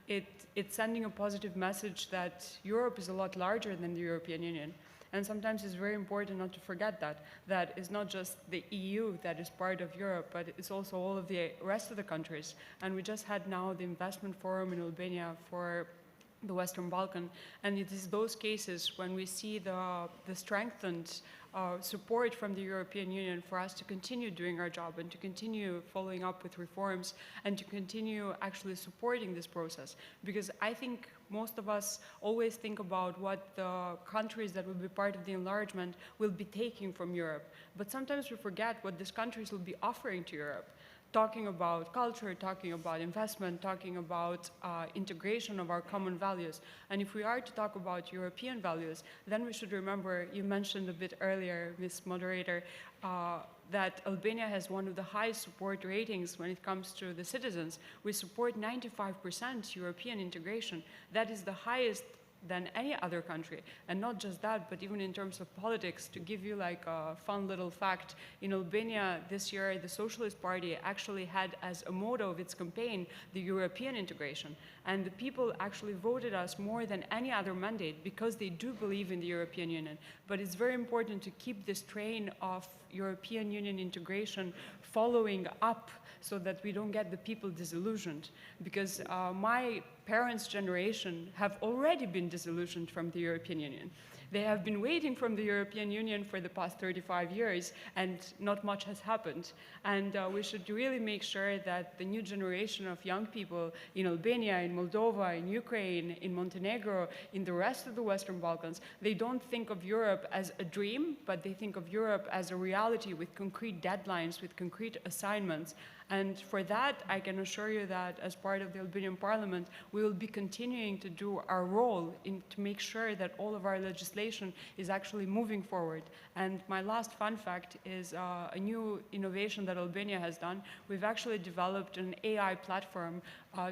It's sending a positive message that Europe is a lot larger than the European Union. And sometimes it's very important not to forget that it's not just the EU that is part of Europe, but it's also all of the rest of the countries. And we just had now the investment forum in Albania for the Western Balkan, and it is those cases when we see the strengthened support from the European Union for us to continue doing our job and to continue following up with reforms and to continue actually supporting this process. Because I think most of us always think about what the countries that will be part of the enlargement will be taking from Europe. But sometimes we forget what these countries will be offering to Europe. Talking about culture, talking about investment, talking about integration of our common values. And if we are to talk about European values, then we should remember, you mentioned a bit earlier, Ms. Moderator, that Albania has one of the highest support ratings when it comes to the citizens. We support 95% European integration. That is the highest than any other country. And not just that, but even in terms of politics, to give you like a fun little fact, in Albania this year, the Socialist Party actually had as a motto of its campaign, the European integration. And the people actually voted us more than any other mandate because they do believe in the European Union. But it's very important to keep this train of European Union integration following up so that we don't get the people disillusioned. Because my parents' generation have already been disillusioned from the European Union. They have been waiting from the European Union for the past 35 years, and not much has happened. And we should really make sure that the new generation of young people in Albania, in Moldova, in Ukraine, in Montenegro, in the rest of the Western Balkans, they don't think of Europe as a dream, but they think of Europe as a reality with concrete deadlines, with concrete assignments. And for that, I can assure you that as part of the Albanian Parliament, we will be continuing to do our role to make sure that all of our legislation is actually moving forward. And my last fun fact is a new innovation that Albania has done. We've actually developed an AI platform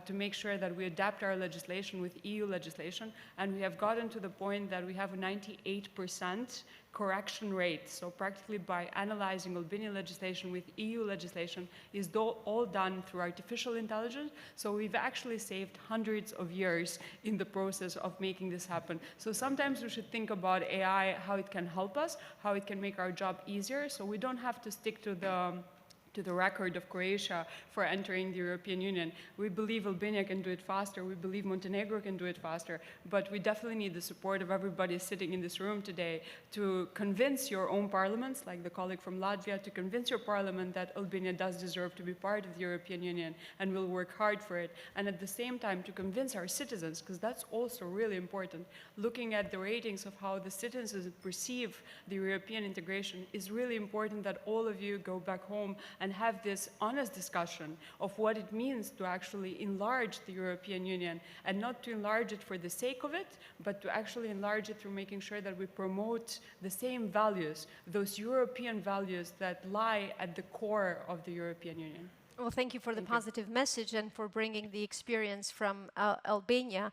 to make sure that we adapt our legislation with EU legislation. And we have gotten to the point that we have a 98% correction rate. So practically by analyzing Albanian legislation with EU legislation is all done through artificial intelligence. So we've actually saved hundreds of years in the process of making this happen. So sometimes we should think about AI, how it can help us, how it can make our job easier. So we don't have to stick to the record of Croatia for entering the European Union. We believe Albania can do it faster. We believe Montenegro can do it faster. But we definitely need the support of everybody sitting in this room today to convince your own parliaments, like the colleague from Latvia, to convince your parliament that Albania does deserve to be part of the European Union and will work hard for it. And at the same time, to convince our citizens, because that's also really important. Looking at the ratings of how the citizens perceive the European integration is really important that all of you go back home and have this honest discussion of what it means to actually enlarge the European Union, and not to enlarge it for the sake of it, but to actually enlarge it through making sure that we promote the same values, those European values that lie at the core of the European Union. Well, thank you for the positive message and for bringing the experience from Albania.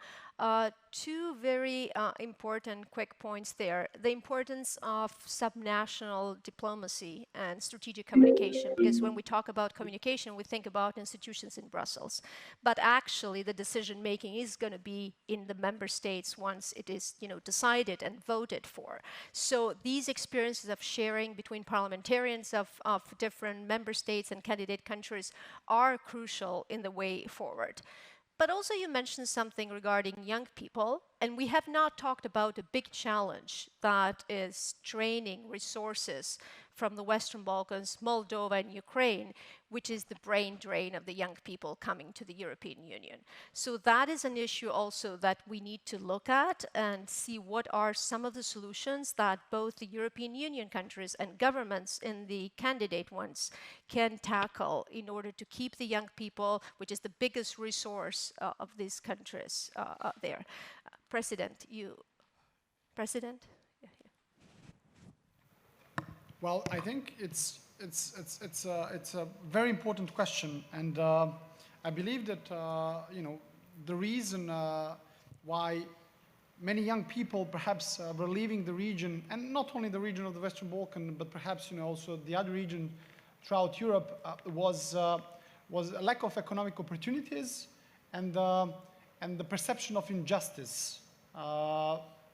Two very important quick points there. The importance of subnational diplomacy and strategic communication, because when we talk about communication, we think about institutions in Brussels. But actually, the decision-making is going to be in the member states once it is, decided and voted for. So these experiences of sharing between parliamentarians of different member states and candidate countries are crucial in the way forward. But also you mentioned something regarding young people, and we have not talked about a big challenge that is training resources from the Western Balkans, Moldova and Ukraine, which is the brain drain of the young people coming to the European Union. So that is an issue also that we need to look at and see what are some of the solutions that both the European Union countries and governments in the candidate ones can tackle in order to keep the young people, which is the biggest resource of these countries there. President, you... President? Yeah, yeah. Well, I think it's a very important question, and I believe that the reason why many young people perhaps were leaving the region, and not only the region of the Western Balkan, but perhaps also the other region throughout Europe, was a lack of economic opportunities and the perception of injustice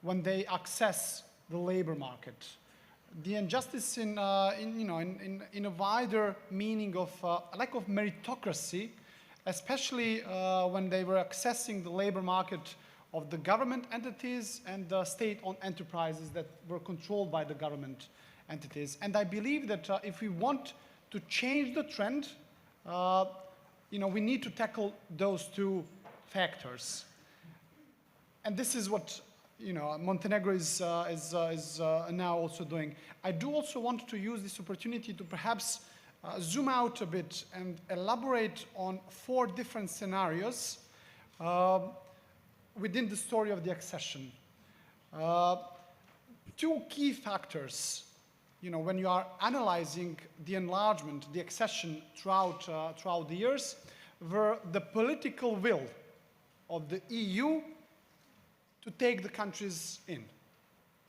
when they access the labor market. The injustice in a wider meaning of a lack of meritocracy, especially when they were accessing the labor market of the government entities and the state-owned enterprises that were controlled by the government entities. And I believe that if we want to change the trend, we need to tackle those two factors. And this is what Montenegro is now also doing. I do also want to use this opportunity to perhaps zoom out a bit and elaborate on 4 different scenarios within the story of the accession. 2 key factors, when you are analyzing the enlargement, the accession throughout the years, were the political will of the EU to take the countries in.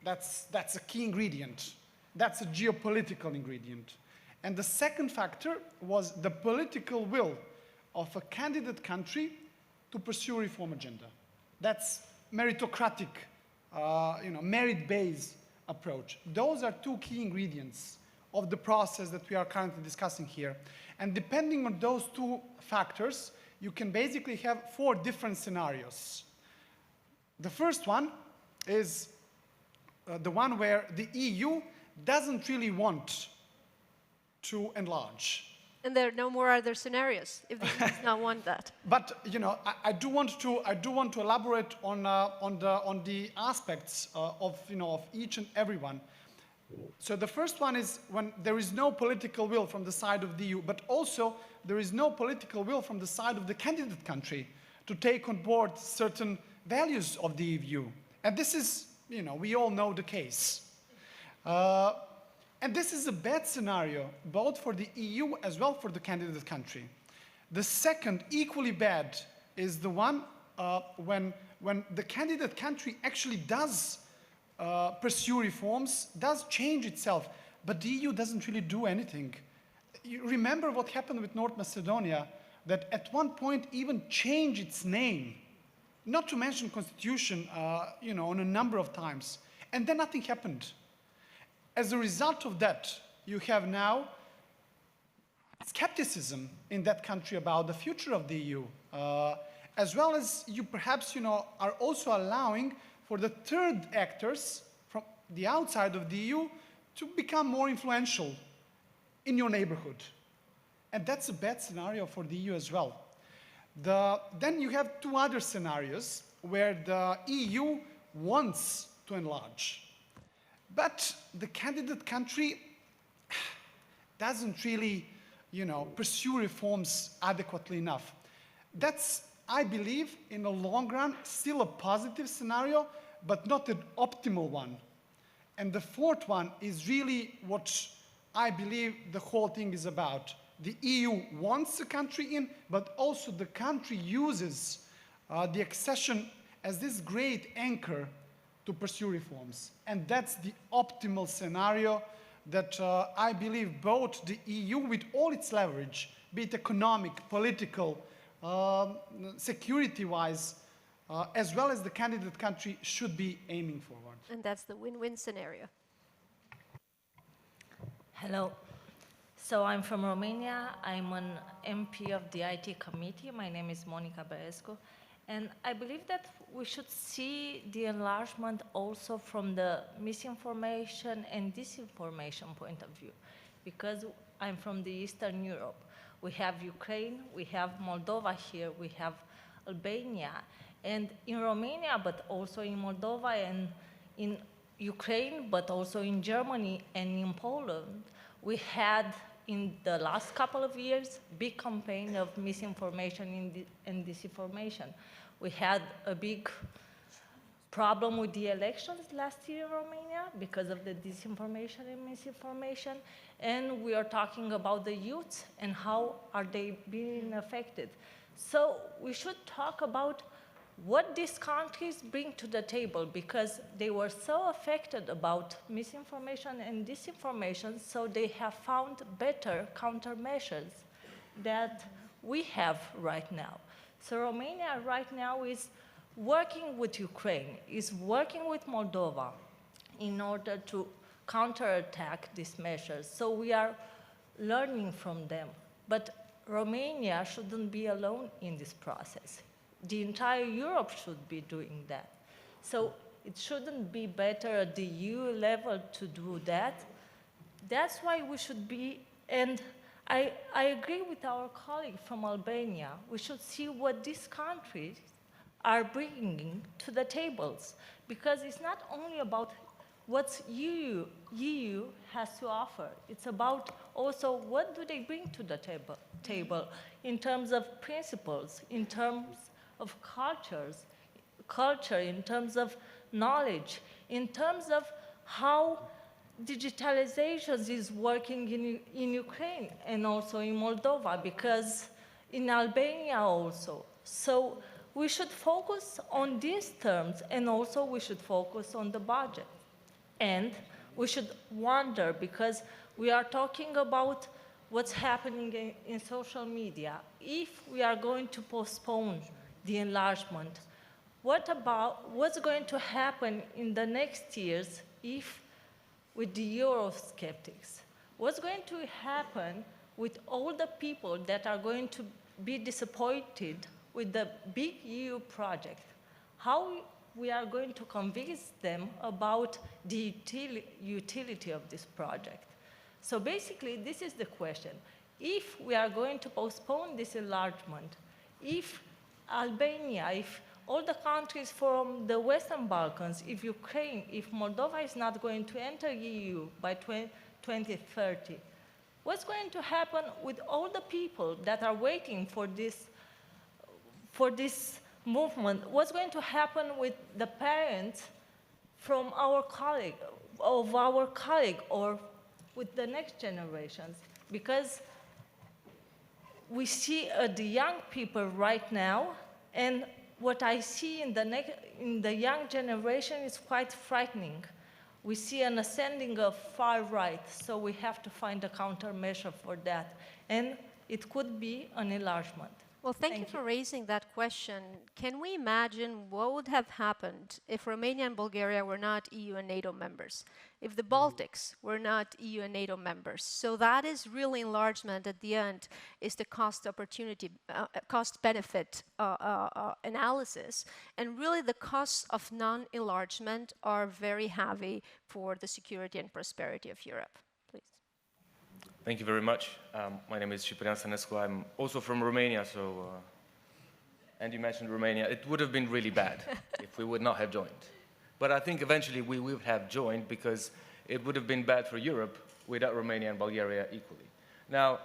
That's a key ingredient. That's a geopolitical ingredient. And the second factor was the political will of a candidate country to pursue a reform agenda. That's meritocratic, merit-based approach. Those are 2 key ingredients of the process that we are currently discussing here. And depending on those 2 factors, you can basically have 4 different scenarios. The first one is the one where the EU doesn't really want to enlarge. And there are no more other scenarios if the EU does not want that. But I do want to elaborate on the aspects of each and every one. So the first one is when there is no political will from the side of the EU, but also there is no political will from the side of the candidate country to take on board certain values of the EU. And this is, we all know the case. And this is a bad scenario, both for the EU as well for the candidate country. The second, equally bad, is the one when the candidate country actually does pursue reforms, does change itself, but the EU doesn't really do anything. You remember what happened with North Macedonia, that at one point even changed its name, not to mention constitution, on a number of times, and then nothing happened. As a result of that, you have now skepticism in that country about the future of the EU, as well as you perhaps, are also allowing for the third actors from the outside of the EU to become more influential in your neighborhood. And that's a bad scenario for the EU as well. Then you have 2 other scenarios where the EU wants to enlarge, but the candidate country doesn't really, pursue reforms adequately enough. That's, I believe, in the long run, still a positive scenario, but not an optimal one. And the 4th one is really what I believe the whole thing is about. The EU wants the country in, but also the country uses the accession as this great anchor to pursue reforms. And that's the optimal scenario that I believe both the EU, with all its leverage, be it economic, political, security-wise, as well as the candidate country, should be aiming forward. And that's the win-win scenario. Hello. So I'm from Romania. I'm an MP of the IT committee. My name is Monica Băescu. And I believe that we should see the enlargement also from the misinformation and disinformation point of view. Because I'm from the Eastern Europe. We have Ukraine, we have Moldova here, we have Albania. And in Romania, but also in Moldova and in Ukraine, but also in Germany and in Poland, we had in the last couple of years big campaign of misinformation and disinformation. We had a big problem with the elections last year in Romania because of the disinformation and misinformation, and we are talking about the youth and how are they being affected. So we should talk about what these countries bring to the table, because they were so affected about misinformation and disinformation, so they have found better countermeasures that we have right now. So Romania right now is working with Ukraine, is working with Moldova in order to counterattack these measures. So we are learning from them. But Romania shouldn't be alone in this process. The entire Europe should be doing that. So it shouldn't be better at the EU level to do that. That's why we should be, and I agree with our colleague from Albania, we should see what these countries are bringing to the tables, because it's not only about what EU has to offer, it's about also what do they bring to the table in terms of principles, in terms of culture, in terms of knowledge, in terms of how digitalization is working in Ukraine and also in Moldova, because in Albania also. So we should focus on these terms, and also we should focus on the budget. And we should wonder, because we are talking about what's happening in social media. If we are going to postpone the enlargement, what's going to happen in the next years if with the Eurosceptics? What's going to happen with all the people that are going to be disappointed with the big EU project? How we are going to convince them about the utility of this project? So basically, this is the question. If we are going to postpone this enlargement, if Albania, if all the countries from the Western Balkans, if Ukraine, if Moldova is not going to enter EU by 2030, what's going to happen with all the people that are waiting for this movement? What's going to happen with the parents from our colleague, or with the next generations? Because we see the young people right now, and what I see in the young generation is quite frightening. We see an ascending of far right, so we have to find a countermeasure for that. And it could be an enlargement. Well, thank you for raising that question. Can we imagine what would have happened if Romania and Bulgaria were not EU and NATO members, if the Baltics were not EU and NATO members? So that is really enlargement at the end, is the cost-benefit analysis. And really the costs of non-enlargement are very heavy for the security and prosperity of Europe. Thank you very much. My name is Ciprian Sănescu. I'm also from Romania, and you mentioned Romania. It would have been really bad if we would not have joined. But I think eventually we would have joined, because it would have been bad for Europe without Romania and Bulgaria equally. Now,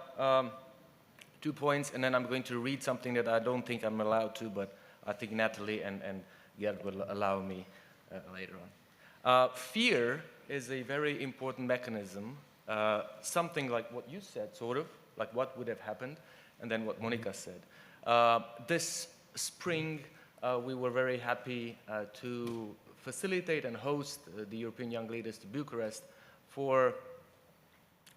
2 points, and then I'm going to read something that I don't think I'm allowed to, but I think Natalie and Gerd will allow me later on. Fear is a very important mechanism. Something like what you said, sort of, like what would have happened, and then what Monica said. This spring, we were very happy to facilitate and host the European Young Leaders to Bucharest for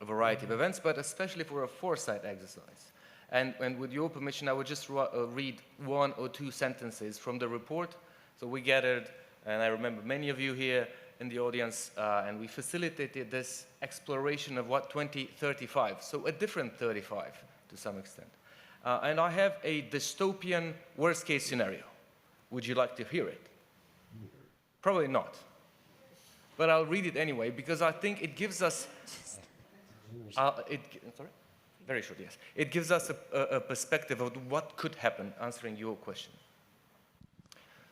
a variety of events, but especially for a foresight exercise. And with your permission, I would just read 1 or 2 sentences from the report. So we gathered, and I remember many of you here, in the audience, and we facilitated this exploration of what 2035, so a different 35 to some extent. And I have a dystopian worst-case scenario. Would you like to hear it? Probably not. But I'll read it anyway, because I think it gives us... sorry? Very short, yes. It gives us a perspective of what could happen, answering your question.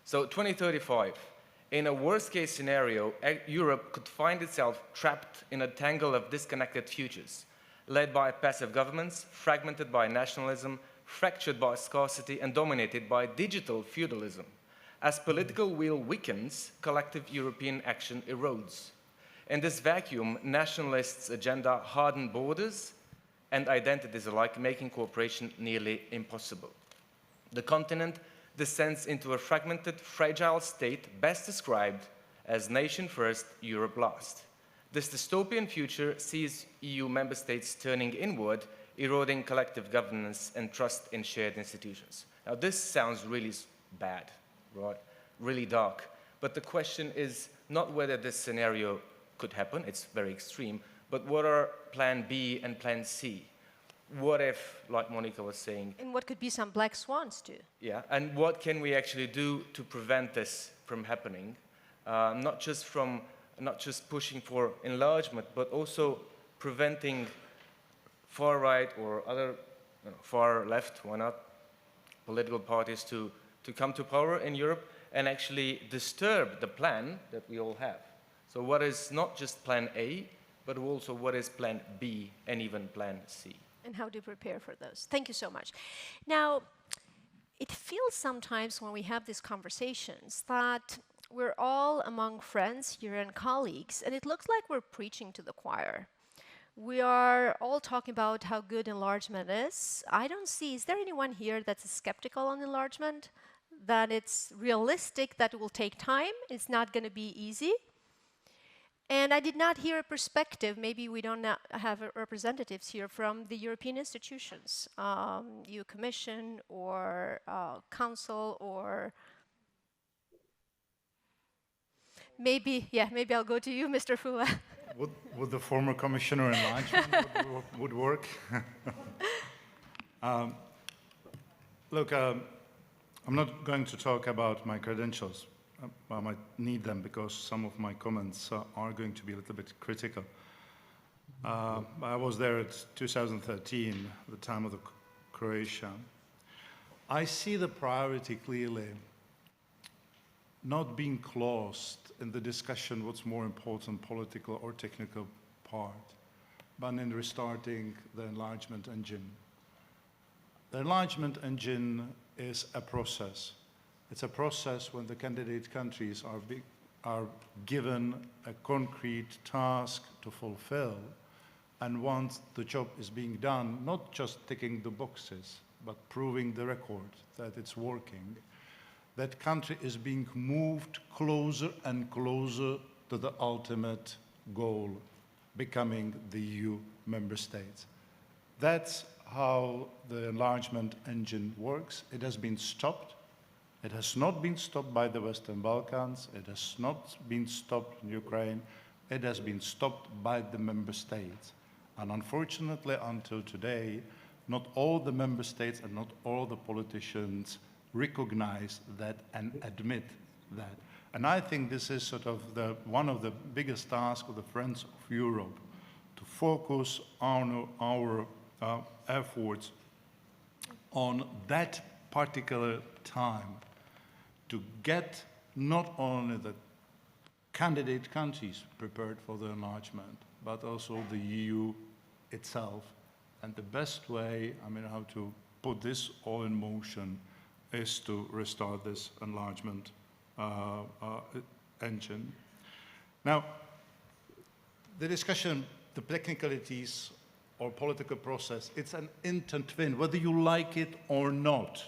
So 2035, in a worst-case scenario, Europe could find itself trapped in a tangle of disconnected futures, led by passive governments, fragmented by nationalism, fractured by scarcity, and dominated by digital feudalism. As political will weakens, collective European action erodes. In this vacuum, nationalists' agenda harden borders and identities alike, making cooperation nearly impossible. The continent descends into a fragmented, fragile state best described as nation first, Europe last. This dystopian future sees EU member states turning inward, eroding collective governance and trust in shared institutions. Now, this sounds really bad, right? Really dark. But the question is not whether this scenario could happen, it's very extreme, but what are plan B and plan C? What if, like Monica was saying... And what could be some black swans too? Yeah, and what can we actually do to prevent this from happening? Not just pushing for enlargement, but also preventing far right or other far left, why not, political parties to come to power in Europe and actually disturb the plan that we all have. So what is not just plan A, but also what is plan B and even plan C. And how to prepare for those. Thank you so much. Now, it feels sometimes when we have these conversations that we're all among friends here and colleagues, and it looks like we're preaching to the choir. We are all talking about how good enlargement is. I don't see, is there anyone here that's skeptical on enlargement? That it's realistic, that it will take time, it's not going to be easy? And I did not hear a perspective, maybe we don't have representatives here from the European institutions, EU Commission or Council or maybe I'll go to you, Mr. Fua. Would the former Commissioner Enlargement would work? Look, I'm not going to talk about my credentials. I might need them because some of my comments are going to be a little bit critical. I was there at 2013, the time of the Croatia. I see the priority clearly not being closed in the discussion what's more important, political or technical part, but in restarting the enlargement engine. The enlargement engine is a process. It's a process when the candidate countries are given a concrete task to fulfill, and once the job is being done, not just ticking the boxes, but proving the record that it's working, that country is being moved closer and closer to the ultimate goal, becoming the EU member states. That's how the enlargement engine works. It has been stopped. It has not been stopped by the Western Balkans. It has not been stopped in Ukraine. It has been stopped by the member states. And unfortunately, until today, not all the member states and not all the politicians recognize that and admit that. And I think this is sort of one of the biggest tasks of the Friends of Europe, to focus on our efforts on that particular time, to get not only the candidate countries prepared for the enlargement, but also the EU itself. And the best way, how to put this all in motion is to restart this enlargement engine. Now, the discussion, the technicalities or political process, it's an intertwined, whether you like it or not.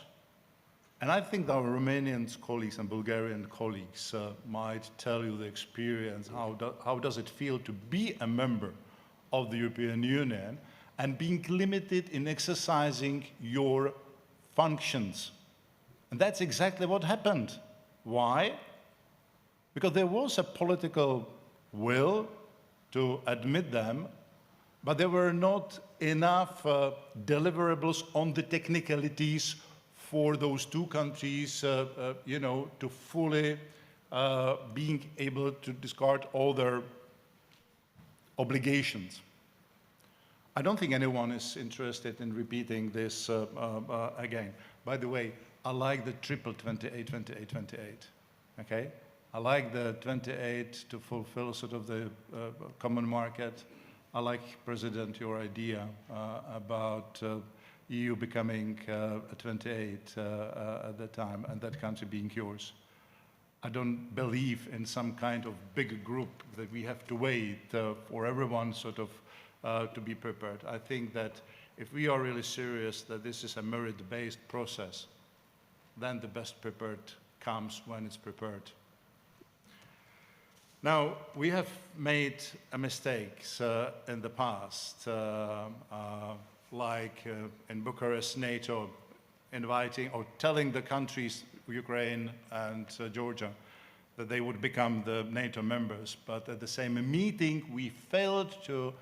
And I think our Romanian colleagues and Bulgarian colleagues might tell you the experience, how does it feel to be a member of the European Union and being limited in exercising your functions. And that's exactly what happened. Why? because there was a political will to admit them, but there were not enough deliverables on the technicalities for those two countries, you know, to fully being able to discard all their obligations. I don't think anyone is interested in repeating this again. By the way, I like the triple 28, 28, 28, okay? I like the 28 to fulfill sort of the common market. I like, President, your idea about EU becoming a 28 at that time and that country being yours. I don't believe in some kind of big group that we have to wait for everyone sort of to be prepared. I think that if we are really serious that this is a merit-based process, then the best prepared comes when it's prepared. Now, we have made mistakes in the past, like in Bucharest, NATO inviting or telling the countries, Ukraine and Georgia, that they would become the NATO members. But at the same meeting, we failed to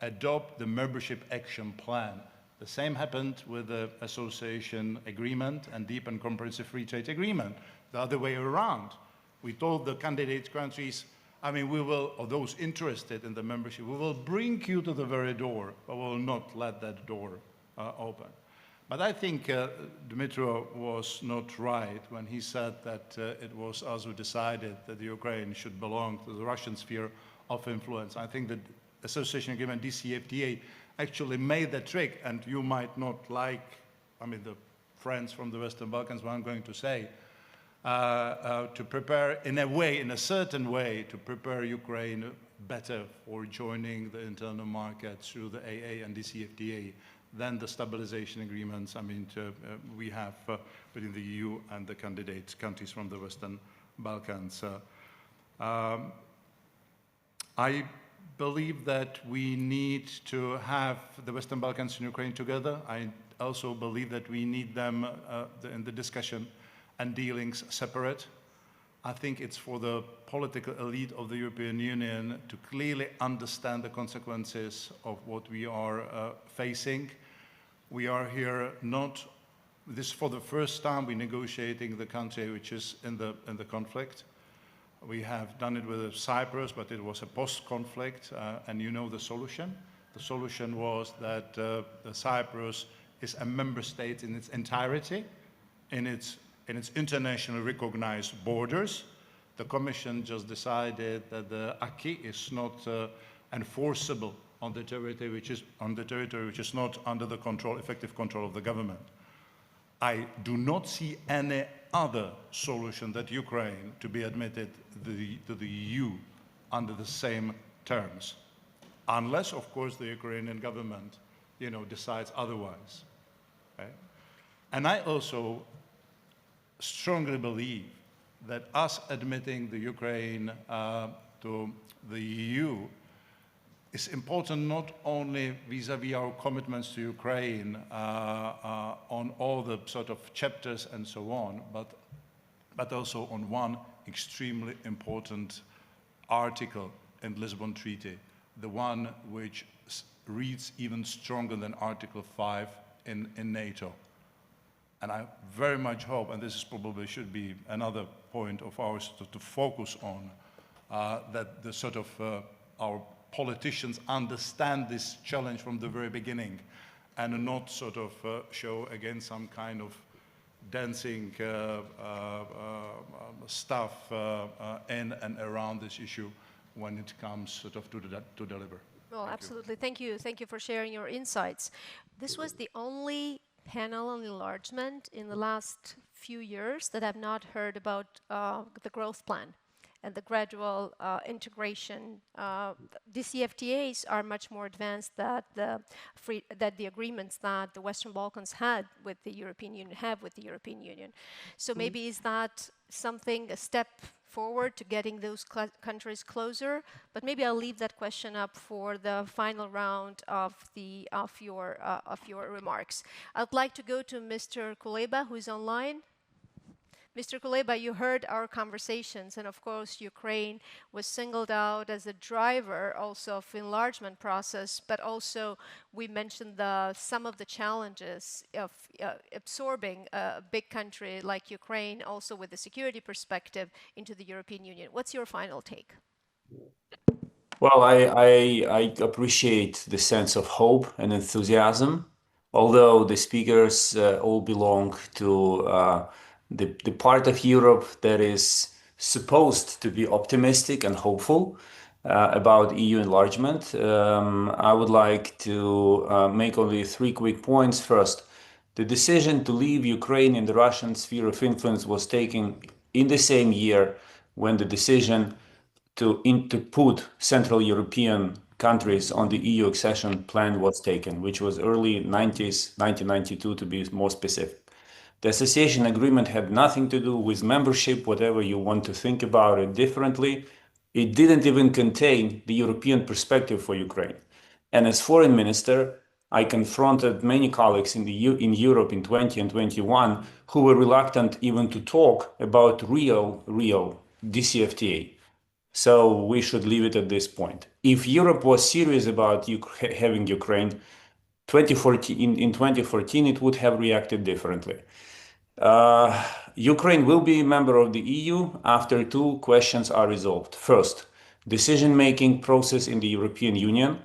adopt the membership action plan. The same happened with the association agreement and deep and comprehensive free trade agreement. The other way around. We told the candidate countries, I mean, we will, or those interested in the membership, we will bring you to the very door, but we will not let that door open. But I think Dmytro was not right when he said that it was us who decided that the Ukraine should belong to the Russian sphere of influence. I think that association agreement, DCFTA, actually made the trick, and you might not like, I mean, the friends from the Western Balkans, what I'm going to say, to prepare in a way, in a certain way, to prepare Ukraine better for joining the internal market through the AA and DCFTA than the stabilization agreements, I mean, we have within the EU and the candidate countries from the Western Balkans. I believe that we need to have the Western Balkans and Ukraine together. I also believe that we need them in the discussion and dealings separate. I think it's for the political elite of the European Union to clearly understand the consequences of what we are facing. We are here not, this for the first time we're negotiating the country which is in the conflict. We have done it with Cyprus, but it was a post-conflict, and you know the solution. The solution was that Cyprus is a member state in its entirety, in its internationally recognized borders. The Commission just decided that the acquis is not enforceable on the territory which is not under the control, effective control of the government. I do not see any other solution that Ukraine to be admitted to the EU under the same terms, unless, of course, the Ukrainian government, you know, decides otherwise. Okay? And I also strongly believe that us admitting the Ukraine to the EU is important not only vis-à-vis our commitments to Ukraine on all the sort of chapters and so on, but also on one extremely important article in the Lisbon Treaty, the one which reads even stronger than Article 5 in NATO. And I very much hope, and this is probably should be another point of ours to focus on, that the sort of our politicians understand this challenge from the very beginning and not sort of show again some kind of dancing stuff in and around this issue when it comes sort of to deliver. Well, absolutely. Thank you. Thank you for sharing your insights. This was the only panel on enlargement in the last few years that I've not heard about the growth plan and the gradual integration. DCFTAs are much more advanced than the agreements that the Western Balkans had with the European Union, So maybe is that something, a step forward to getting those countries closer? But maybe I'll leave that question up for the final round of your remarks. I'd like to go to Mr. Kuleba, who is online. Mr. Kuleba, you heard our conversations, and of course, Ukraine was singled out as a driver also of enlargement process, but also we mentioned some of the challenges of absorbing a big country like Ukraine, also with the security perspective, into the European Union. What's your final take? Well, I appreciate the sense of hope and enthusiasm, although the speakers all belong to the part of Europe that is supposed to be optimistic and hopeful about EU enlargement. I would like to make only 3 quick points. First, the decision to leave Ukraine in the Russian sphere of influence was taken in the same year when the decision to put Central European countries on the EU accession plan was taken, which was early 90s, 1992 to be more specific. The association agreement had nothing to do with membership, whatever you want to think about it differently. It didn't even contain the European perspective for Ukraine. And as foreign minister, I confronted many colleagues in Europe in 20 and 21 who were reluctant even to talk about real DCFTA. So we should leave it at this point. If Europe was serious about having Ukraine, in 2014, it would have reacted differently. Ukraine will be a member of the EU after 2 questions are resolved. First, decision-making process in the European Union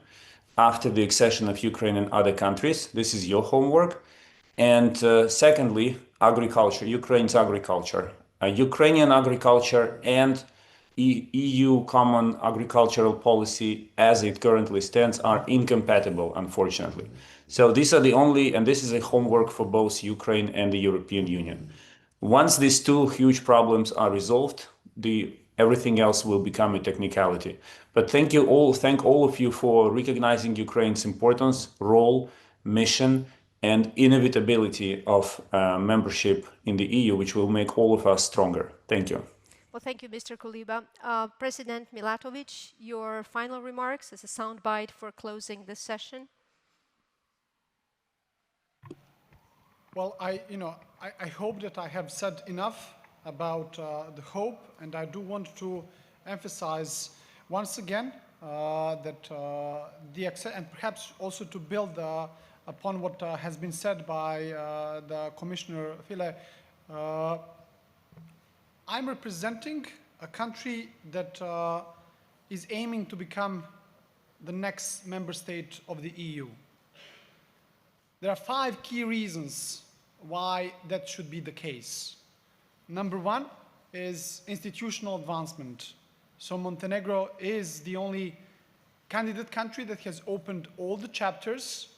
after the accession of Ukraine and other countries. This is your homework. And secondly, agriculture, Ukraine's agriculture. Ukrainian agriculture and EU common agricultural policy as it currently stands are incompatible, unfortunately. So these are the only, and this is a homework for both Ukraine and the European Union. Once these 2 huge problems are resolved, everything else will become a technicality. But thank all of you for recognizing Ukraine's importance, role, mission, and inevitability of membership in the EU, which will make all of us stronger. Thank you. Well, thank you, Mr. Kuleba. President Milatovic, your final remarks as a soundbite for closing this session. Well, I hope that I have said enough about the hope, and I do want to emphasize once again that and perhaps also to build upon what has been said by the Commissioner File. I'm representing a country that is aiming to become the next member state of the EU. There are 5 key reasons why that should be the case. Number 1 is institutional advancement. So Montenegro is the only candidate country that has opened all the chapters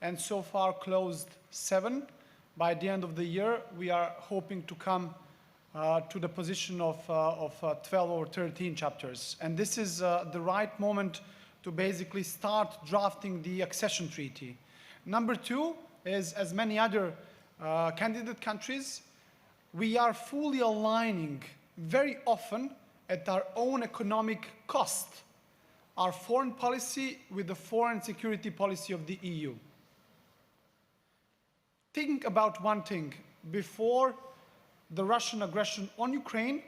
and so far closed 7. By the end of the year, we are hoping to come to the position of 12 or 13 chapters. And this is the right moment to basically start drafting the accession treaty. Number 2 is, as many other candidate countries, we are fully aligning very often at our own economic cost our foreign policy with the foreign security policy of the EU. Think about one thing. Before the Russian aggression on Ukraine,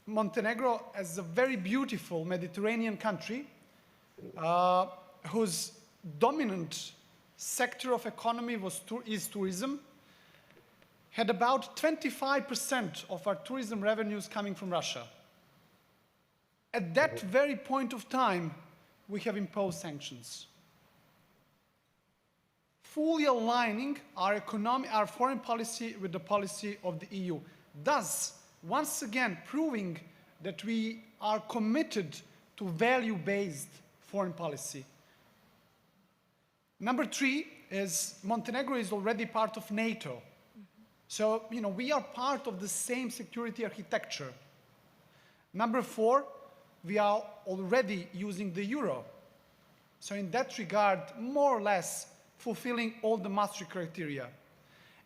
Montenegro, as a very beautiful Mediterranean country, whose dominant sector of economy is tourism, had about 25% of our tourism revenues coming from Russia. At that very point of time, we have imposed sanctions, fully aligning our foreign policy with the policy of the EU, thus once again proving that we are committed to value-based foreign policy. Number 3 is Montenegro is already part of NATO. So, we are part of the same security architecture. Number 4, we are already using the euro. So in that regard, more or less fulfilling all the Maastricht criteria.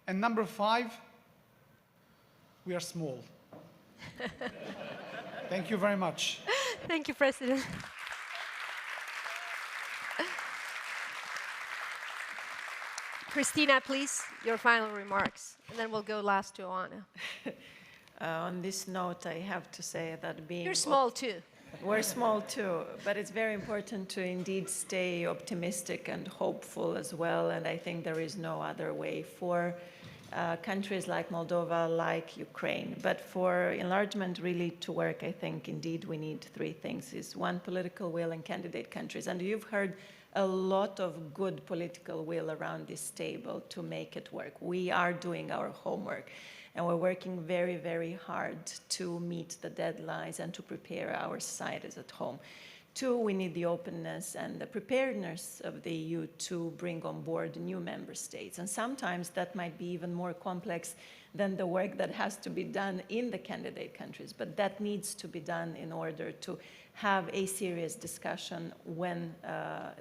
And number 5, we are small. Thank you very much. Thank you, President. Christina, please, your final remarks, and then we'll go last to Anna. On this note, I have to say that being... You're small too. We're small too, but it's very important to indeed stay optimistic and hopeful as well, and I think there is no other way for countries like Moldova, like Ukraine. But for enlargement really to work, I think indeed we need three things. Is one, political will in candidate countries, and you've heard a lot of good political will around this table to make it work. We are doing our homework. And we're working very, very hard to meet the deadlines and to prepare our societies at home. Two, we need the openness and the preparedness of the EU to bring on board new member states. And sometimes that might be even more complex than the work that has to be done in the candidate countries. But that needs to be done in order to have a serious discussion when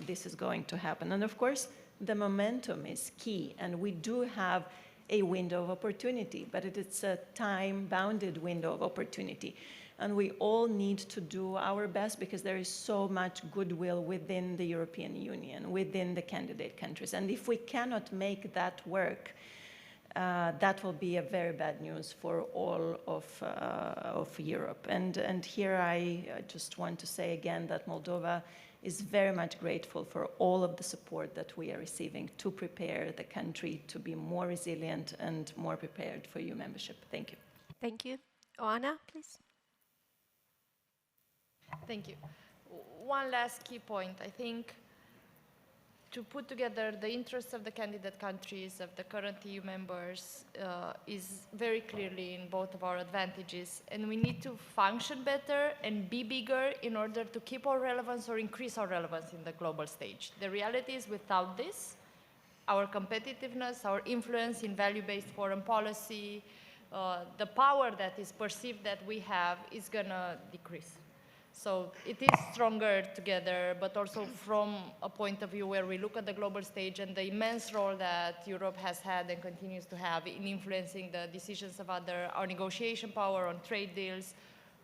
this is going to happen. And of course, the momentum is key. And we do have a window of opportunity, but it's a time-bounded window of opportunity. And we all need to do our best because there is so much goodwill within the European Union, within the candidate countries. And if we cannot make that work, that will be a very bad news for all of Europe. And here I just want to say again that Moldova is very much grateful for all of the support that we are receiving to prepare the country to be more resilient and more prepared for EU membership. Thank you. Thank you. Oana, please. Thank you. One last key point. I think to put together the interests of the candidate countries, of the current EU members, is very clearly in both of our advantages. And we need to function better and be bigger in order to keep our relevance or increase our relevance in the global stage. The reality is without this, our competitiveness, our influence in value-based foreign policy, the power that is perceived that we have is going to decrease. So it is stronger together, but also from a point of view where we look at the global stage and the immense role that Europe has had and continues to have in influencing the decisions of other, our negotiation power on trade deals.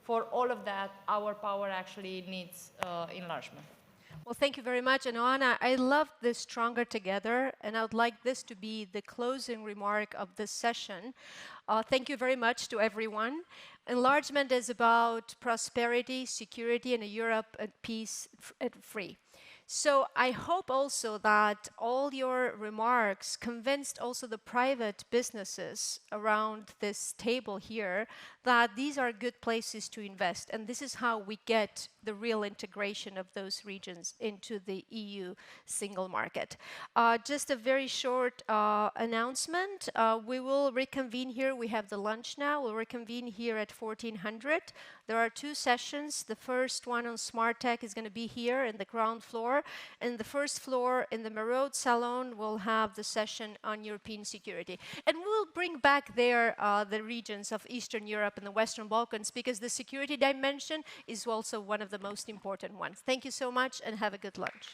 For all of that, our power actually needs enlargement. Well, thank you very much. And Oana, I love this stronger together, and I would like this to be the closing remark of this session. Thank you very much to everyone. Enlargement is about prosperity, security, and a Europe at peace and free. So I hope also that all your remarks convinced also the private businesses around this table here that these are good places to invest. And this is how we get the real integration of those regions into the EU single market. Just a very short announcement. We will reconvene here. We have the lunch now. We'll reconvene here at 1400. There are two sessions. The first one on smart tech is going to be here in the ground floor. And the first floor in the Marode Salon will have the session on European security. And we'll bring back there the regions of Eastern Europe and the Western Balkans because the security dimension is also one of the most important ones. Thank you so much and have a good lunch.